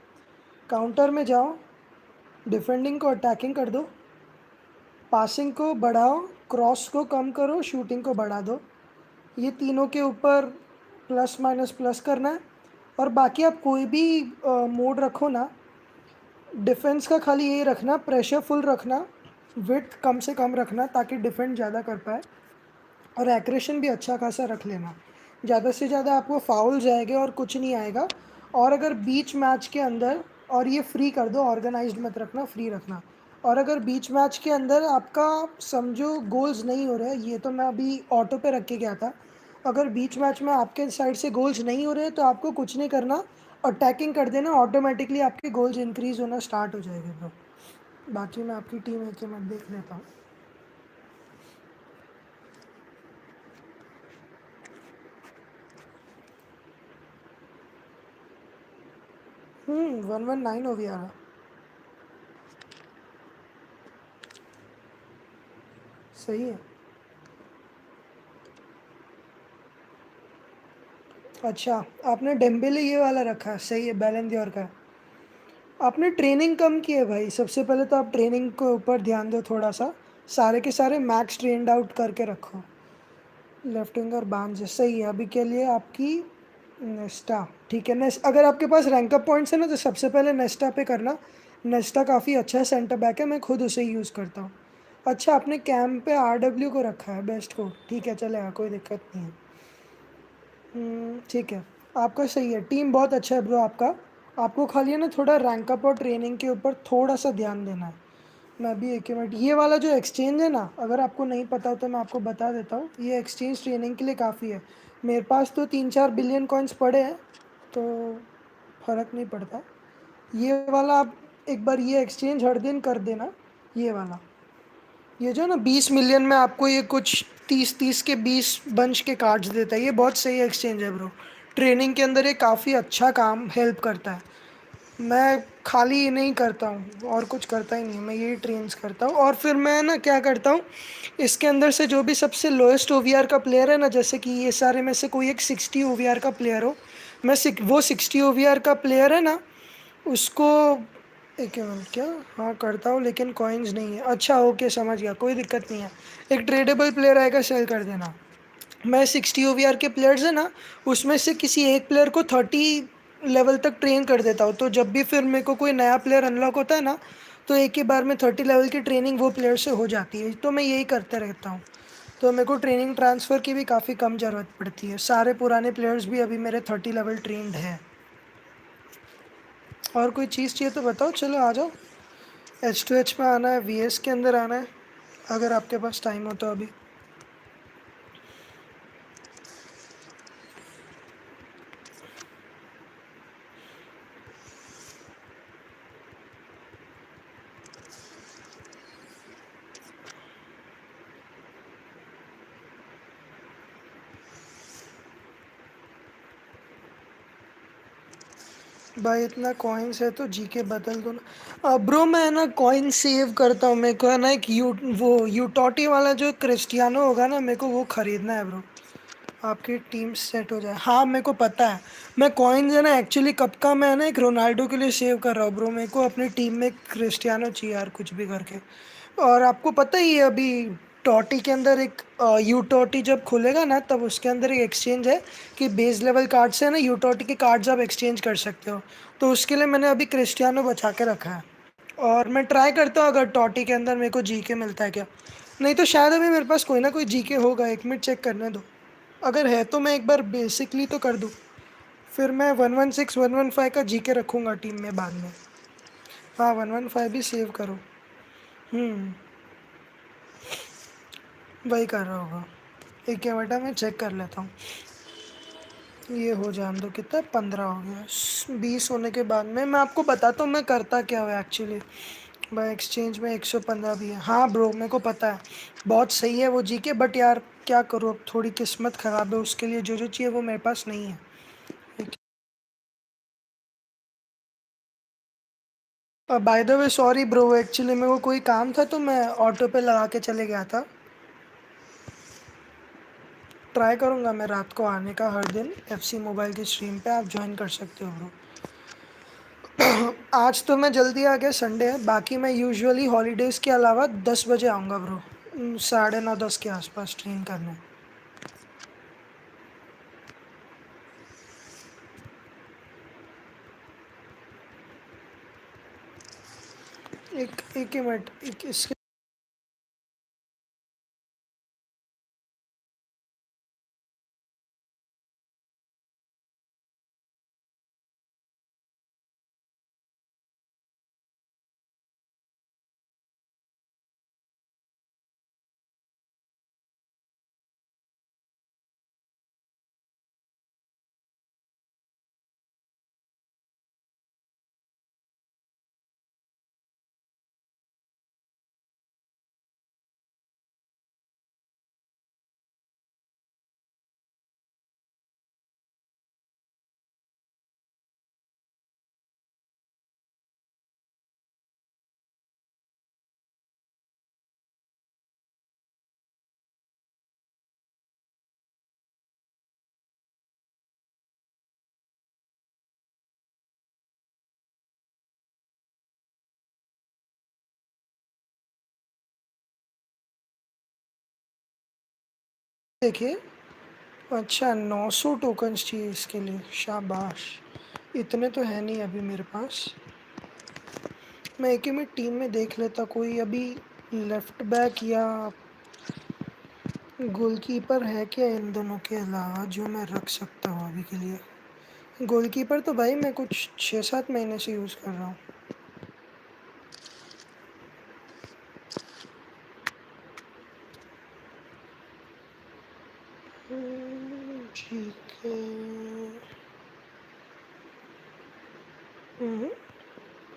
काउंटर में जाओ, डिफेंडिंग को अटैकिंग कर दो, पासिंग को बढ़ाओ, क्रॉस को कम करो, शूटिंग को बढ़ा दो। ये तीनों के ऊपर प्लस माइनस प्लस करना है। और बाकी आप कोई भी मोड रखो ना, डिफेंस का खाली यही रखना, प्रेशर फुल रखना, विड्थ कम से कम रखना ताकि डिफेंड ज़्यादा कर पाए, और एक्रेशन भी अच्छा खासा रख लेना। ज़्यादा से ज़्यादा आपको फाउल जाएंगे और कुछ नहीं आएगा। और अगर बीच मैच के अंदर, और ये फ्री कर दो, ऑर्गेनाइज्ड मत रखना, फ्री रखना। और अगर बीच मैच के अंदर आपका समझो गोल्स नहीं हो रहे, ये तो मैं अभी ऑटो पे रख के गया था, अगर बीच मैच में आपके साइड से गोल्स नहीं हो रहे तो आपको कुछ नहीं करना, अटैकिंग कर देना, ऑटोमेटिकली आपके गोल्स इंक्रीज़ होना स्टार्ट हो जाएंगे ब्रो। बाकी मैं आपकी टीम एक मिनट देख लेता हूँ। 119 हो गया। सही है। अच्छा, आपने डेम्बेले ये वाला रखा है, सही है, बैलन दियोर का। आपने ट्रेनिंग कम की है भाई, सबसे पहले तो आप ट्रेनिंग के ऊपर ध्यान दो थोड़ा सा, सारे के सारे मैक्स ट्रेंड आउट करके रखो। लेफ्ट विंगर बांझ सही है अभी के लिए आपकी। नेस्टा ठीक है, नेस्ट अगर आपके पास रैंकअप पॉइंट्स है ना तो सबसे पहले नेस्टा पे करना। नेस्टा काफ़ी अच्छा सेंटर बैक है, मैं खुद उसे ही यूज़ करता हूँ। अच्छा, आपने कैम पे RW को रखा है, बेस्ट को, ठीक है चलेगा, कोई दिक्कत नहीं है। ठीक है, आपका सही है, टीम बहुत अच्छा है ब्रो आपका। आपको खाली है ना थोड़ा रैंकअप और ट्रेनिंग के ऊपर थोड़ा सा ध्यान देना है। मैं भी एक मिनट, ये वाला जो एक्सचेंज है ना, अगर आपको नहीं पता हो तो मैं आपको बता देता हूँ, ये एक्सचेंज ट्रेनिंग के लिए काफ़ी है। मेरे पास तो 3-4 बिलियन कॉइन्स पड़े हैं तो फ़र्क नहीं पड़ता। ये वाला आप एक बार ये एक्सचेंज हर दिन कर देना। ये वाला, ये जो ना 20 मिलियन में आपको ये कुछ 30-30 के 20 बंच के कार्ड्स देता है, ये बहुत सही एक्सचेंज है ब्रो। ट्रेनिंग के अंदर ये काफ़ी अच्छा काम हेल्प करता है। मैं खाली ये नहीं करता हूँ और कुछ करता ही नहीं, मैं यही ट्रेन्स करता हूँ। और फिर मैं ना क्या करता हूँ, इसके अंदर से जो भी सबसे लोएस्ट OVR का प्लेयर है ना, जैसे कि ये सारे में से कोई एक 60 OVR का प्लेयर हो, मैं वो 60 OVR का प्लेयर है ना उसको, एक मिनट, क्या, हाँ करता हूँ लेकिन कॉइन्स नहीं है। अच्छा ओके, समझ गया, कोई दिक्कत नहीं है। एक ट्रेडेबल प्लेयर आएगा, सेल कर देना। मैं 60 OVR के प्लेयर्स है ना, उसमें से किसी एक प्लेयर को 30 लेवल तक ट्रेन कर देता हूँ, तो जब भी फिर मेरे को कोई नया प्लेयर अनलॉक होता है ना, तो एक ही बार में 30 लेवल की ट्रेनिंग वो प्लेयर से हो जाती है, तो मैं यही करते रहता हूँ। तो मेरे को ट्रेनिंग ट्रांसफ़र की भी काफ़ी कम ज़रूरत पड़ती है, सारे पुराने प्लेयर्स भी अभी मेरे 30 लेवल ट्रेंड हैं। और कोई चीज़ चाहिए तो बताओ, चलो आ जाओ। H2H में आना है, VS के अंदर आना है, अगर आपके पास टाइम हो तो अभी। भाई इतना कॉइन्स है तो जीके बदल दो ना। ब्रो मैं ना कॉइन सेव करता हूँ, मेरे को है ना एक वो यूटॉटी वाला जो क्रिस्टियानो होगा ना, मेरे को वो ख़रीदना है ब्रो। आपकी टीम सेट हो जाए, हाँ मेरे को पता है। मैं कॉइन्स है ना एक्चुअली कब का मैं ना एक रोनाल्डो के लिए सेव कर रहा हूँ ब्रो। मेरे को अपनी टीम में क्रिस्टियानो चाहिए यार, कुछ भी करके। और आपको पता ही है अभी टॉटी के अंदर एक यू टॉटी जब खुलेगा ना, तब उसके अंदर एक एक्सचेंज है कि बेस लेवल कार्ड से ना यू टॉटी के कार्ड्स आप एक्सचेंज कर सकते हो। तो उसके लिए मैंने अभी क्रिस्टियानो बचा के रखा है। और मैं ट्राई करता हूँ अगर टॉटी के अंदर मेरे को जीके मिलता है क्या। नहीं तो शायद अभी मेरे पास कोई ना कोई जीके होगा, 1 मिनट चेक करने दो। अगर है तो मैं एक बार बेसिकली तो कर दूँ, फिर मैं 116 115 का जीके रखूँगा टीम में बाद में। हाँ 115 भी सेव करो। वही कर रहा होगा। एक क्या बेटा, मैं चेक कर लेता हूँ। ये हो जान दो, कितना 15 हो गया। 20 होने के बाद में मैं आपको बताता हूँ मैं करता क्या हुआ एक्चुअली। भाई एक्सचेंज में 115 भी है। हाँ ब्रो मेरे को पता है, बहुत सही है वो जीके, बट यार क्या करूँ, अब थोड़ी किस्मत ख़राब है, उसके लिए जो जो चाहिए वो मेरे पास नहीं है। By the way sorry bro, actually मेरे को कोई काम था तो मैं ऑटो पे लगा के चले गया था। ट्राई करूँगा मैं रात को आने का हर दिन FC मोबाइल की स्ट्रीम पे, आप ज्वाइन कर सकते हो ब्रो। आज तो मैं जल्दी आ गया, संडे है, बाकी मैं यूजुअली हॉलीडेज़ के अलावा 10 बजे आऊँगा ब्रो, 9:30 10 के आसपास स्ट्रीम करने। एक एक ही मिनट, एक इसके देखिए। अच्छा 900 टोकन्स चाहिए इसके लिए, शाबाश। इतने तो है नहीं अभी मेरे पास। मैं एक ही में टीम में देख लेता कोई अभी लेफ्ट बैक या गोलकीपर है क्या इन दोनों के अलावा जो मैं रख सकता हूँ अभी के लिए। गोलकीपर तो भाई मैं कुछ 6-7 महीने से यूज़ कर रहा हूँ। ठीक है।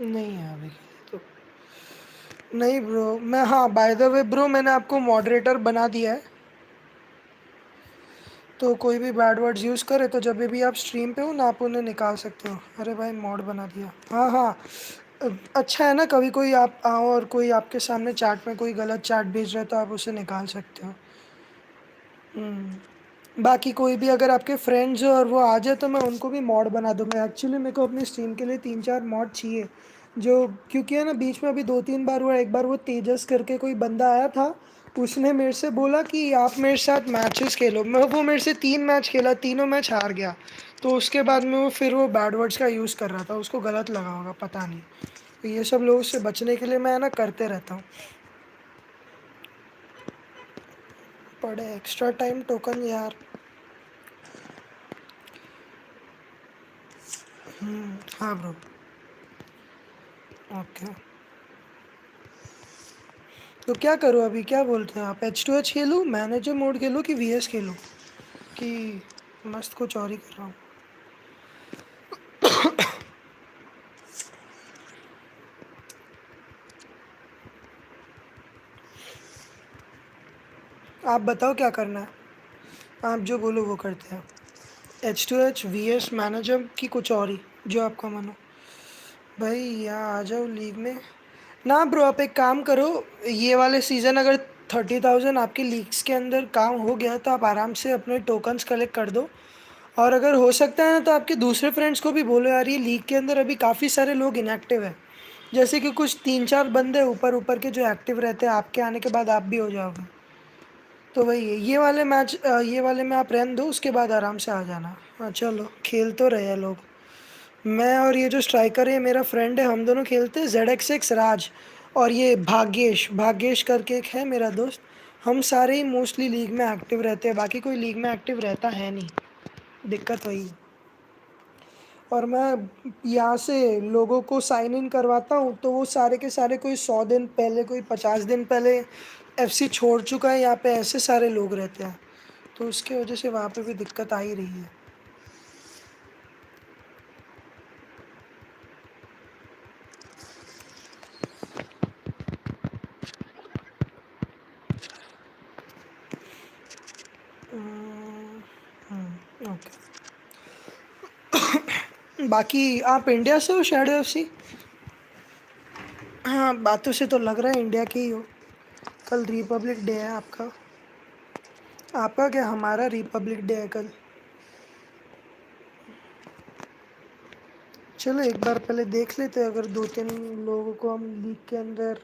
नहीं है अभी के लिए तो। नहीं ब्रो मैं, हाँ बाय द वे ब्रो मैंने आपको मॉडरेटर बना दिया है, तो कोई भी बैड वर्ड्स यूज़ करे तो जब भी आप स्ट्रीम पे हो ना, आप उन्हें निकाल सकते हो। अरे भाई मॉड बना दिया, हाँ हाँ। अच्छा है ना, कभी कोई आप आओ और कोई आपके सामने चैट में कोई गलत चैट भेज रहा है तो आप उसे निकाल सकते हो। बाकी कोई भी अगर आपके फ्रेंड्स हो और वो आ जाए तो मैं उनको भी मॉड बना दूंगा। एक्चुअली मेरे को अपनी स्ट्रीम के लिए 3-4 मॉड चाहिए, जो क्योंकि है ना बीच में अभी 2-3 बार हुआ। एक बार वो तेजस करके कोई बंदा आया था, उसने मेरे से बोला कि आप मेरे साथ मैचेस खेलो। मैं वो मेरे से 3 मैच खेला, तीनों मैच हार गया। तो उसके बाद में वो फिर वो बैड वर्ड्स का यूज़ कर रहा था, उसको गलत लगा होगा पता नहीं, ये सब लोगों से बचने के लिए मैं ना करते रहता हूँ। पड़े एक्स्ट्रा टाइम टोकन यार। हाँ ब्रो। ओके, तो क्या करूँ अभी, क्या बोलते हैं आप? H2H खेलूँ, मैनेजर मोड खेलूँ कि VS खेलूँ, कि मस्त कुछ और ही कर रहा हूँ? आप बताओ क्या करना है, आप जो बोलो वो करते हैं। H2H, VS, मैनेजर की कुछ और ही, जो आपका मन हो। भाई यहाँ आ जाओ लीग में ना ब्रो। आप एक काम करो, ये वाले सीज़न अगर 30,000 आपके लीग्स के अंदर काम हो गया तो आप आराम से अपने टोकन्स कलेक्ट कर दो। और अगर हो सकता है ना तो आपके दूसरे फ्रेंड्स को भी बोलो यार, ये लीग के अंदर अभी काफ़ी सारे लोग इनएक्टिव हैं। जैसे कि कुछ 3-4 बंदे ऊपर ऊपर के जो एक्टिव रहते हैं, आपके आने के बाद आप भी हो जाओगे। तो वही है, ये वाले मैच, ये वाले में आप रहने दो, उसके बाद आराम से आ जाना। हाँ चलो, खेल तो रहे हैं लोग। मैं और ये जो स्ट्राइकर है मेरा फ्रेंड है, हम दोनों खेलते हैं। ZXX राज और ये भाग्येश, भाग्येश करके एक है मेरा दोस्त। हम सारे ही मोस्टली लीग में एक्टिव रहते हैं, बाकी कोई लीग में एक्टिव रहता है नहीं। दिक्कत वही है। और मैं यहाँ से लोगों को साइन इन करवाता हूँ तो वो सारे के सारे कोई 100 दिन पहले, कोई 50 दिन पहले FC छोड़ चुका है। यहाँ पे ऐसे सारे लोग रहते हैं, तो उसके वजह से वहाँ पे भी दिक्कत आ ही रही है। ओके। बाकी आप इंडिया से हो शैडो FC? हाँ, बातों से तो लग रहा है इंडिया के ही हो। कल रिपब्लिक डे है आपका। आपका क्या, हमारा रिपब्लिक डे है कल। चलो एक बार पहले देख लेते हैं, अगर 2-3 लोगों को हम लीग के अंदर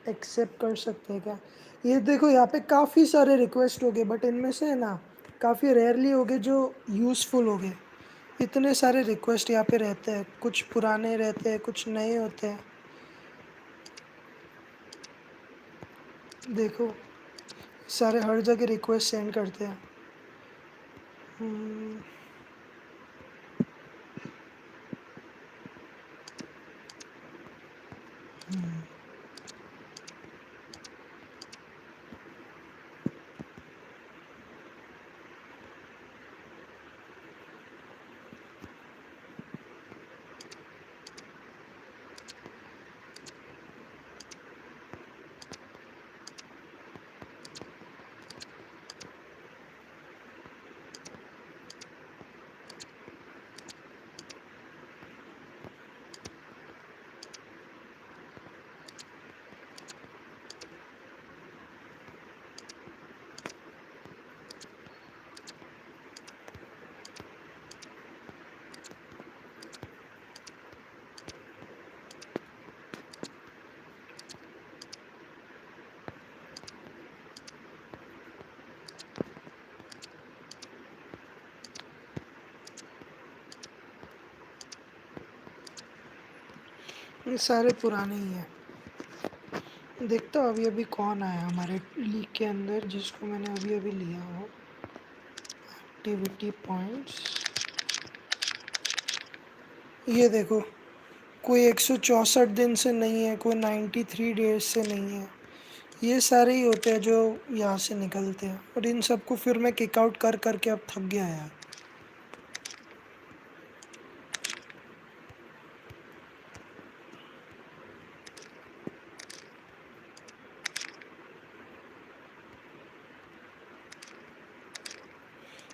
एक्सेप्ट कर सकते हैं क्या। ये देखो यहाँ पे काफ़ी सारे रिक्वेस्ट हो गए, बट इनमें से है ना काफ़ी रेयरली हो गए जो यूज़फुल हो गए। इतने सारे रिक्वेस्ट यहाँ पे रहते हैं, कुछ पुराने रहते हैं, कुछ नए होते हैं। देखो सारे हर जगह रिक्वेस्ट सेंड करते हैं। हम्म, ये सारे पुराने ही हैं। देखता हूँ अभी अभी कौन आया हमारे लीग के अंदर जिसको मैंने अभी अभी लिया हो। एक्टिविटी पॉइंट्स, ये देखो, कोई 164 दिन से नहीं है, कोई 93 डेज से नहीं है। ये सारे ही होते हैं जो यहाँ से निकलते हैं, और इन सबको फिर मैं किक आउट कर करके अब थक गया यार।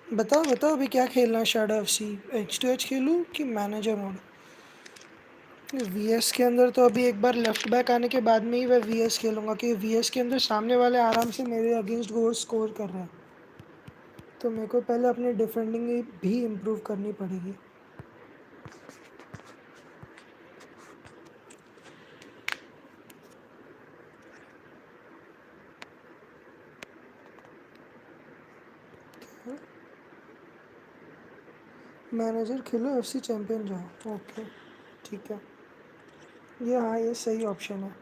बताओ बताओ अभी क्या खेलना है शैडो FC? H2H खेलूँ कि मैनेजर मोड? VS के अंदर तो अभी एक बार लेफ्ट बैक आने के बाद में ही मैं VS खेलूँगा, क्योंकि VS के अंदर सामने वाले आराम से मेरे अगेंस्ट गोल स्कोर कर रहे हैं, तो मेरे को पहले अपनी डिफेंडिंग भी इम्प्रूव करनी पड़ेगी। मैनेजर खेलो, FC चैंपियन जाओ। ओके ठीक है। ये हाँ, ये सही ऑप्शन है।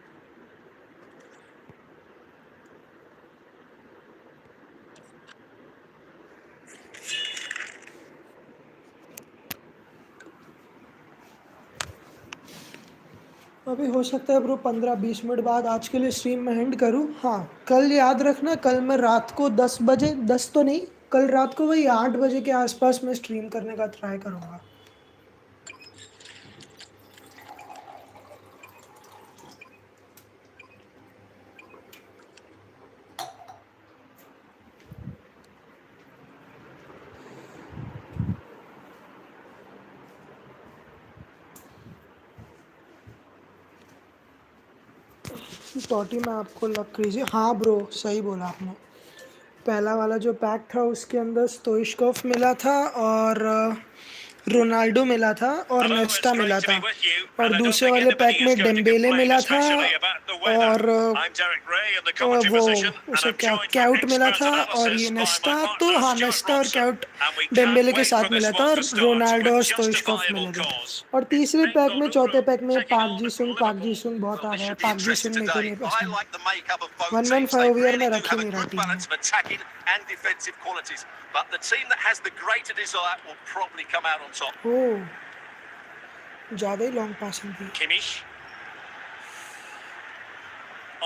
अभी हो सकता है ब्रो 15-20 मिनट बाद आज के लिए स्ट्रीम में एंड करूँ। हाँ, कल याद रखना, कल मैं रात को 10 बजे, 10 तो नहीं, कल रात को वही 8 बजे के आसपास मैं स्ट्रीम करने का ट्राई करूँगा। टॉटी में आपको लग कीजिए। हाँ ब्रो, सही बोला आपने। पहला वाला जो पैक था उसके अंदर स्टोइशकॉफ मिला था और रोनाल्डो मिला था और Hello, it's नेस्टा great मिला to था, be with you, और and I don't दूसरे think वाले anybody पैक is में going to डेम्बेले complain, मिला था especially about the weather. और I'm Derek Ray in the और commentary वो position, and उसे I'm क्या joined for कैउट मिला expert था और analysis ये by my नेस्टा, तो partner हाँ, Stuart नेस्टा और Robson. कैउट And we can't Dembélé के wait for साथ this मिला था, one और to start रोनाल्डो with और स्टोइशकॉफ justifiable मिले थे। cause. और It's तीसरे पैक में, Bengaluru चौथे पैक में taking on पाक जी Liverpool. सुंग बहुत Well, आ this रहा है। should be पाक जी interesting सुंग मेरे को today. नहीं I पसंद। like the makeup of both 1-1 teams. They 5 over really में do रखी have a मेरा good टीम balance में। of attacking and defensive qualities. But the team that has the greater desire will probably come out on top. ओह, ज़्यादा ही long passing थी। Kimmich.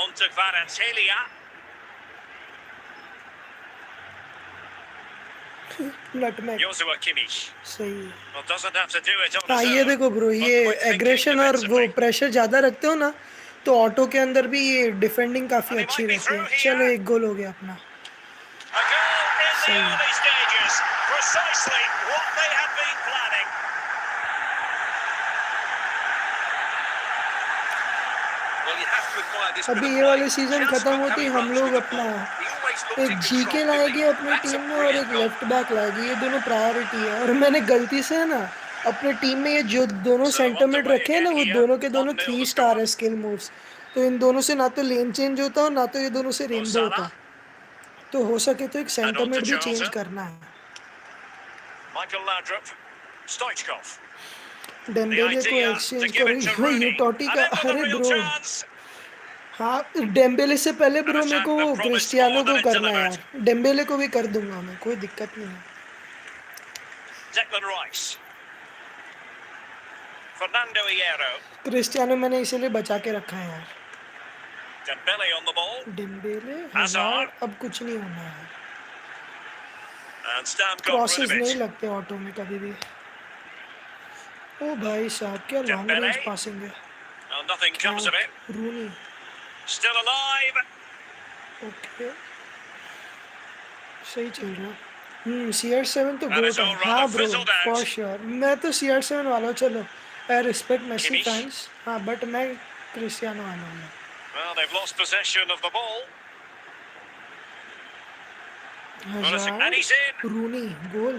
On to Kvaratskhelia. Nutmeg Joshua Kimmich. सही है। Well, doesn't have to do it on हाँ, his ये own, देखो bro, but ये quick thinking aggression और वो defensively. प्रेशर ज़्यादा रखते हो ना, तो ऑटो के अंदर भी ये डिफेंडिंग काफ़ी And he अच्छी might be रहती through है। here. चलो, एक गोल हो गया अपना। A goal in the सही है। early stages. Precisely what they had been planning. Well, you have to admire this bit अभी of ये play. वाले सीज़न Just ख़त्म look how होते ही he हम runs लोग with the अपना ball. He always looked एक in जीके control, didn't लाएंगे he? अपनी That's a टीम में और brilliant एक goal. लेफ्ट बैक लाएंगे। ये दोनों प्रायोरिटी है, और मैंने गलती से ना अपने टीम में ये जो दोनों So सेंटरमिड underway रखे हैं ना, again वो here. दोनों के दोनों 1-0 3 the स्टार score. है स्किल मूव्स। तो इन दोनों से ना तो लेन चेंज होता और ना तो ये दोनों से Mo रेनबो Salah. होता। तो हो सके तो एक And on to सेंटरमिड भी चेंज Charlton. करना है। Michael Laudrup. Stoichkov. The Dembélé को idea to एक्सचेंज give करो। it to ये Rooney. टॉटी And का, in with a अरे real ब्रो, chance. हाँ, डेम्बेले से पहले An ब्रो मेरे attack को that वो promised more क्रिस्टियानो than को it करना है delivered. यार। डेम्बेले को भी कर दूंगा मैं, कोई दिक्कत नहीं है। Declan Rice. Fernando Hierro. Cristiano मैंने इसीलिए बचा के रखा है यार। Dembele on the ball. Dembélé, Hazard. Hazard, अब कुछ नहीं होना है। And Stam got rid crosses of नहीं it. लगते ऑटो में कभी भी। ओ भाई साहब, क्या लॉन्ग Dembele. रेंज पासिंग है। Well, nothing comes of it. Rooni, Still alive. Okay, सही चल रहा है। CR7 तो That is गोट है। all rather हाँ bro, fizzled for out. Sure, मैं तो CR7 वाला हूँ। चलो, I respect Messi Kimmich. Fans, हाँ, बट मैं क्रिस्टियानो वाला हूँ। Well, they've lost possession of the ball. And Hazard, he's in. Rooney, goal.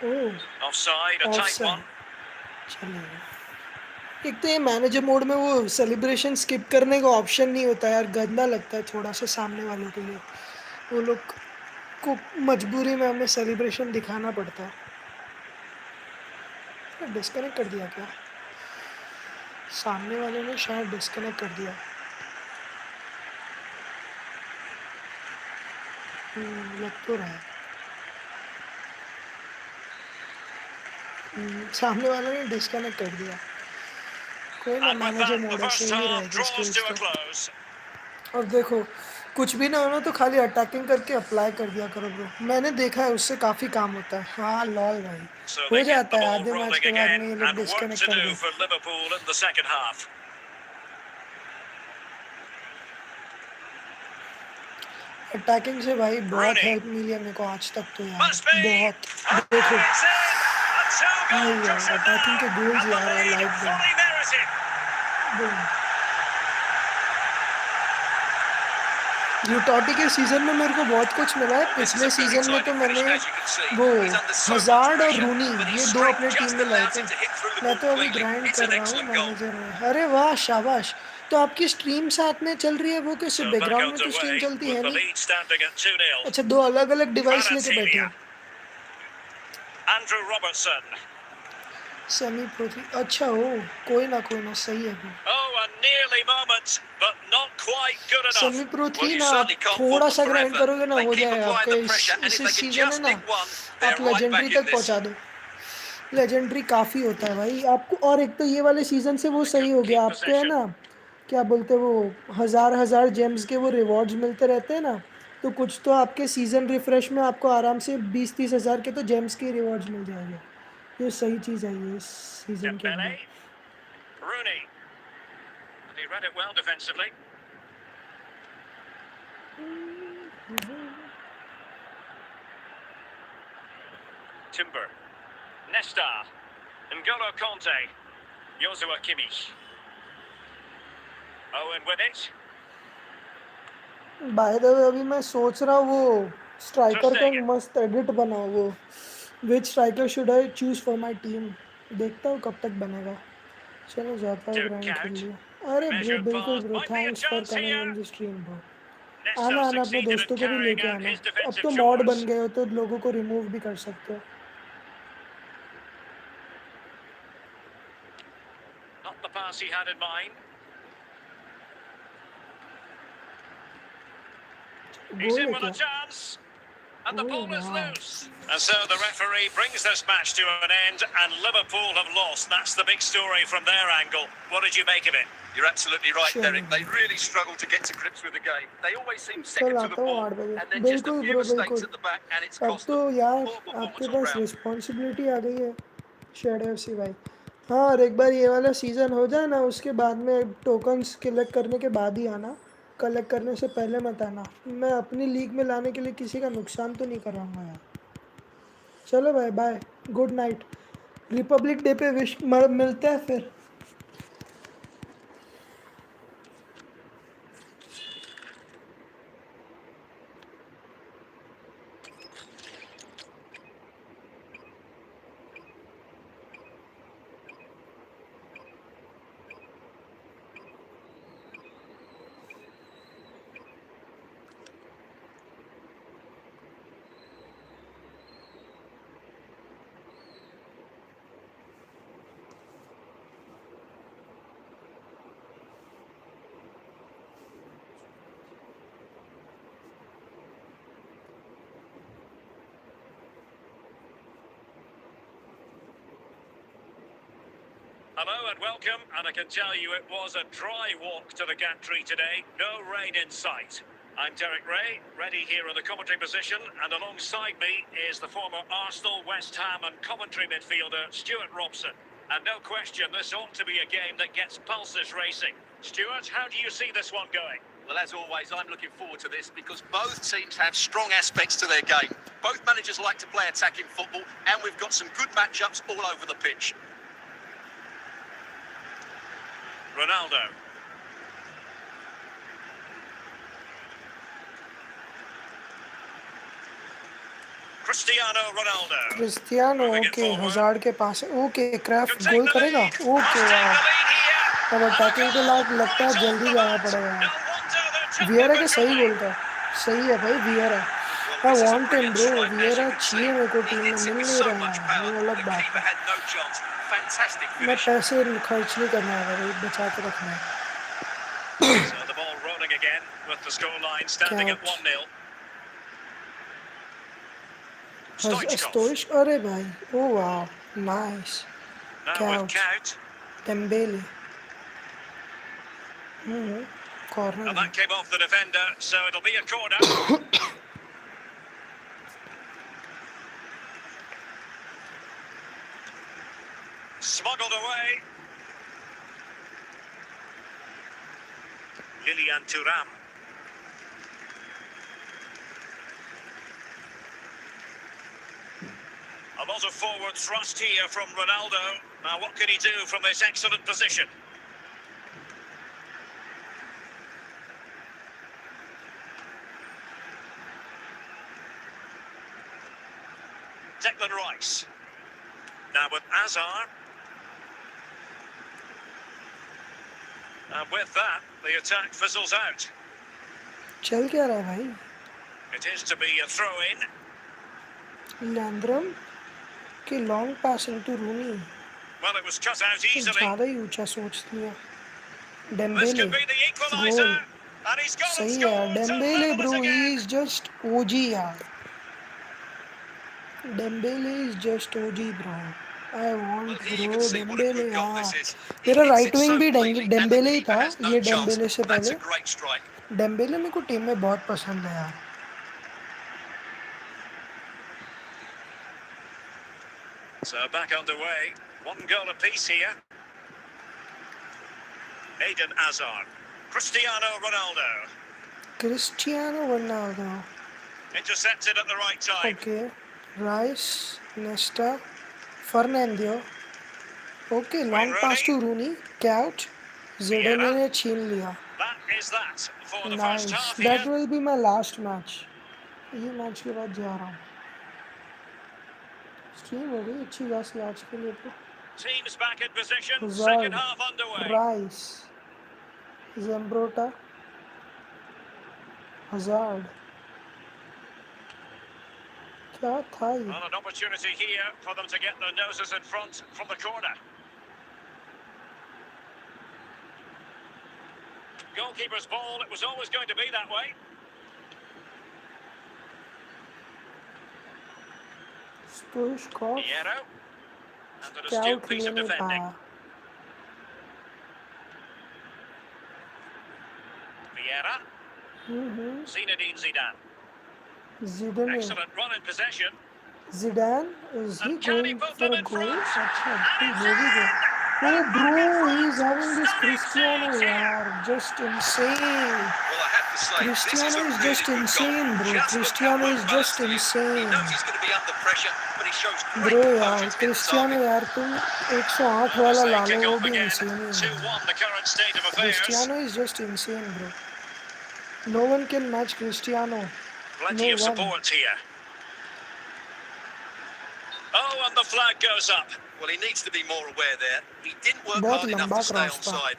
Oh, Offside, a tight offside, one. चलिए। एक तो ये मैनेजर मोड में वो सेलिब्रेशन स्किप करने का ऑप्शन नहीं होता यार, गंदा लगता है थोड़ा सा सामने वालों के लिए। वो लोग को मजबूरी में हमें सेलिब्रेशन दिखाना पड़ता है। डिस्कनेक्ट कर दिया क्या? सामने वाले ने शायद डिस्कनेक्ट कर दिया। लग तो रहा है। सामने वाले ने डिस्कनेक्ट कर दिया। कोई ना, And with manager that, the mode है, first सही half रहेगा draws स्टेज to a तो। close. और देखो, कुछ भी ना होना तो खाली अटैकिंग करके अप्लाई कर दिया करो ब्रो। मैंने देखा है, उससे काफ़ी काम होता है। हाँ लॉल भाई, So हो they get जाता the है ball आधे मैच rolling के बाद again में ये लोग and work डिस्कनेक्ट to कर do देते। for Liverpool in the second half. Attacking से भाई बहुत Rooney हेल्प मिली है मेरे को आज तक तो यार, must be. बहुत। देखो It's in. A two-goal भाई यार, cushion अटैकिंग के now, गोल्स and the यार, आई lead like them. fully merited. यूटॉटी के सीज़न में मेरे को बहुत कुछ मिला है। Well, this is पिछले a very सीज़न में तो tidy finish, मैंने as you can see. वो He's under so much hazard और pressure, रूनी, but he ये दो straight अपने टीम just में लाए allows थे। him to hit through the मैं ball तो अभी cleanly. ग्राइंड It's कर an रहा हूँ excellent goal. मैनेजर में। अरे वाह, शाबाश। तो आपकी स्ट्रीम साथ में चल रही है वो, कैसे So back बैकग्राउंड में तो स्ट्रीम underway चलती with है the नहीं? lead standing at 2-0. अच्छा, दो अलग अलग डिवाइस लेके बैठे Kvaratskhelia. हो। Andrew Robertson. सेमी प्रो 3 अच्छा हो, कोई ना सही है वो। Oh, a nearly moment, but not quite good enough. Semi pro Well, 3 you ना आप certainly can't fault थोड़ा them सा ग्राइंड forever. करोगे ना They हो keep जाएगा applying आपका the इस pressure, and if इस they can सीजन है just ना, nick one, आप they're right legendary back in तक this. पहुंचा दो। लेजेंडरी काफ़ी होता है भाई आपको, और एक तो ये वाले सीज़न से वो They सही couldn't हो गया keep आपको है possession. ना, क्या बोलते हैं वो, हज़ार जेम्स के वो रिवॉर्ड्स मिलते रहते हैं ना, तो कुछ तो आपके सीज़न रिफ्रेश में आपको आराम से 20-30 हज़ार के तो जेम्स के रिवॉर्ड्स मिल जाएंगे। ये सही चीज़ आई है इस सीज़न के अंदर। Dembele, Rooney, and he read it well defensively. Timber, Nesta, N'Golo Conte, Joshua Kimmich. Owen with it. By the way अभी मैं सोच रहा हूँ वो Ter स्ट्राइकर का एक Stegen. मस्त एडिट बना, वो which striker should I choose for my team, देखता हूँ कब तक बनेगा। चलो जाता हूँ, Duke ग्राइंड खेल out. लिया। अरे ब्रो Measured बिल्कुल pass. Bro, Might be a thanks for chance coming here. In the stream bro. Nesta आना अपने succeeded दोस्तों at को भी carrying लेके out आना। his अब defensive तो मॉड बन chores. गए हो तो लोगों को रिमूव भी कर सकते हो। Not the pass he had in mind. He's goal in है with a क्या? chance. And the oh ball is वाह, loose. And so the referee brings this match to an end, and Liverpool have lost. That's the big story from their angle. What did you make of it? You're absolutely right, चलो Derek. They really struggled to get to grips with the game. They always seem कल second to the आता हूँ ball, 8 बजे, and then just a बिल्कुल few bro mistakes बिल्कुल। at the back, and it's अब cost तो them. यार Poor आपके performance all पास round. रिस्पॉन्सिबिलिटी आ गई है शेड एफसी भाई। हाँ, और एक बार ये वाला सीज़न हो जाए ना, उसके बाद में टोकन्स कलेक्ट करने के बाद ही आना, कलेक्ट करने से पहले मत आना। मैं अपनी लीग में लाने के लिए किसी का नुकसान तो नहीं कराऊंगा यार। चलो भाई, bye, good night. Republic Day पे विश मिलते हैं फिर। Hello and welcome, and I can tell you it was a dry walk to the gantry today. No rain in sight. I'm Derek Ray, ready here in the commentary position, and alongside me is the former Arsenal, West Ham and Coventry midfielder, Stuart Robson. And no question, this ought to be a game that gets pulses racing. Stuart, how do you see this one going? Well, as always, I'm looking forward to this because both teams have strong aspects to their game. Both managers like to play attacking football, and we've got some good matchups all over the pitch. Ronaldo. Cristiano Ronaldo. Cristiano, Moving it okay, forward. Hazard के पास है, okay, Could craft take goal the करेगा, lead. Okay Must take वाह। the lead here. अब And a attacking पे goal लगता है right off जल्दी the जाना bat. पड़ेगा No यार। wonder they're tipping Vieira for का सही joy. गोल था, सही है भाई, Vieira. Well, I this is a want him brilliant bro, strike, as you Vieira can see. चाहिए मेरे को He टीम में, hits it मिल with नहीं so रहा much है, power. वो अलग The बात keeper है। had no chance. Fantastic मैं finish. पैसे खर्च नहीं करने वाला भाई, बचा के रखना है। So the ball rolling again with the scoreline standing at catch, 1-0. Stoichkov. स्टोइश, अरे भाई, ओ वाह, nice Now with catch. Count. Dembélé, corner And है। that came off the defender, so it'll be a corner. Smuggled away. Lilian Thuram. A lot of forward thrust here from Ronaldo. Now what can he do from this excellent position? Declan Rice. Now with Azar. And with that, the attack fizzles out. चल क्या रहा है भाई? It is to be a throw-in. Landrum की long pass into Rooney. Well, it was cut out easily. ज़्यादा ही ऊंचा सोच लिया. This Dembélé could be the goal. equaliser. And he's gone and सही है यार. scored to Dembele level bro it again. Is just OG यार. Dembele is just OG bro. I want bro Dembele यार. मेरा राइट विंग भी Dembele ही था. ये डेम्बेले से पहले डेम्बेले मेरे को टीम में बहुत पसंद है यार. So back underway. One goal apiece here. Eden Hazard. Cristiano Ronaldo. Cristiano Ronaldo. Intercepted at the right time. Okay. Rice. Nesta. Fernandinho. Okay. Long pass to Rooney. Catch. Zidane ने छीन लिया. That is that for the nice. first half that here. Will be my last match. ये match के बाद जा रहा हूँ. Stream हो गई अच्छी खासी आज के लिए तो. Teams back in position. Hazard. Second half underway. Rice. Zambrotta. Hazard. क्या था ये? Well, an opportunity here for them to get their noses in front from the corner. Goalkeeper's ball. It was always going to be that way. स्टोइचकोव. Piero. And an क्या astute out piece ले of नहीं defending. पाया. Vieira. Zinedine Zidane. जिडेन. Excellent run in possession. Zidane, is he And can he going put for them a in goal? front? अच्छा, And वो भी गया. Oh bro, he's having this Some Cristiano saves here. यार, just insane. Well, I have to say, Cristiano this is is a just really good insane, goal. bro. Just look Cristiano how is well just balanced he is. He insane. knows he's going to be under pressure, but he shows great Bro composure यार, to get the Cristiano target. यार तुम 108 And वाला as they La low kick वो off भी again, insane ही है. 2-1 the current state of affairs. Cristiano is just insane, bro. No one can match Cristiano. Plenty No of one. support here. Oh, and the flag goes up. Well, he needs to be more aware there. He didn't work बहुत hard enough लंबा to stay cross था. onside.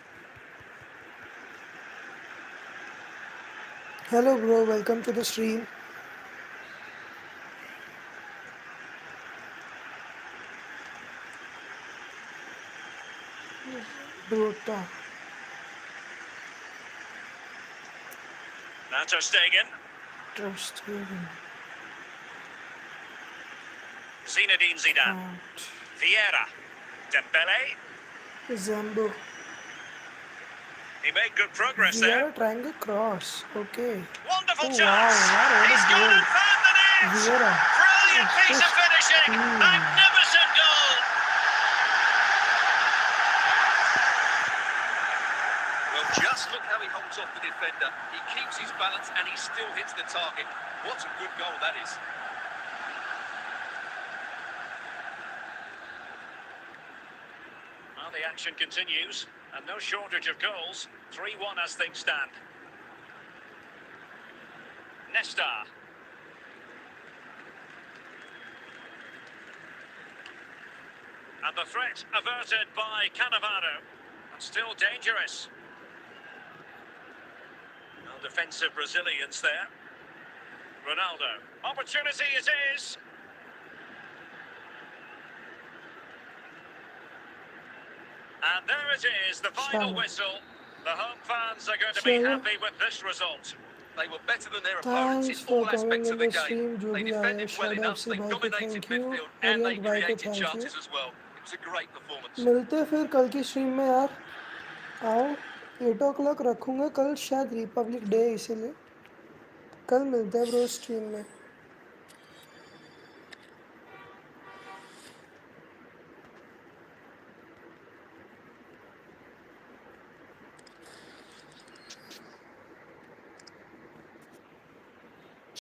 Hello bro, welcome to the stream. Bruta. Now Ter Stegen. Trust Zinedine Zidane. Vieira. Dembele. Zambo. He made good progress We there. are trying a cross. Okay. Wonderful Oh, chance. wow, what a He's gone goal. and found the net. Vieira. Brilliant It's piece of just- finishing. Magnificent goal. Well, just look how he holds off the defender. He keeps his balance and he still hits the target. What a good goal that is. Well, the action continues, and no shortage of goals. 3-1 as things stand. Nesta. And the threat averted by Cannavaro. But still dangerous. Well, defensive Brazilians there. Ronaldo. Opportunity it is. And there it is, the final whistle. The home fans are going to be happy with this result. They were better than their opponents Thanks in for all coming aspects in of the the game. stream. जो They भी आए, defended well Shadow enough, FC they भाई को dominated thank you. midfield, and they Ariant भाई को created thank you. chances as well. It was a great performance. मिलते हैं फिर कल की स्ट्रीम में यार. आओ 8 o'clock रखूँगा कल शायद रिपब्लिक डे इसीलिए. कल मिलते हैं ब्रो स्ट्रीम में.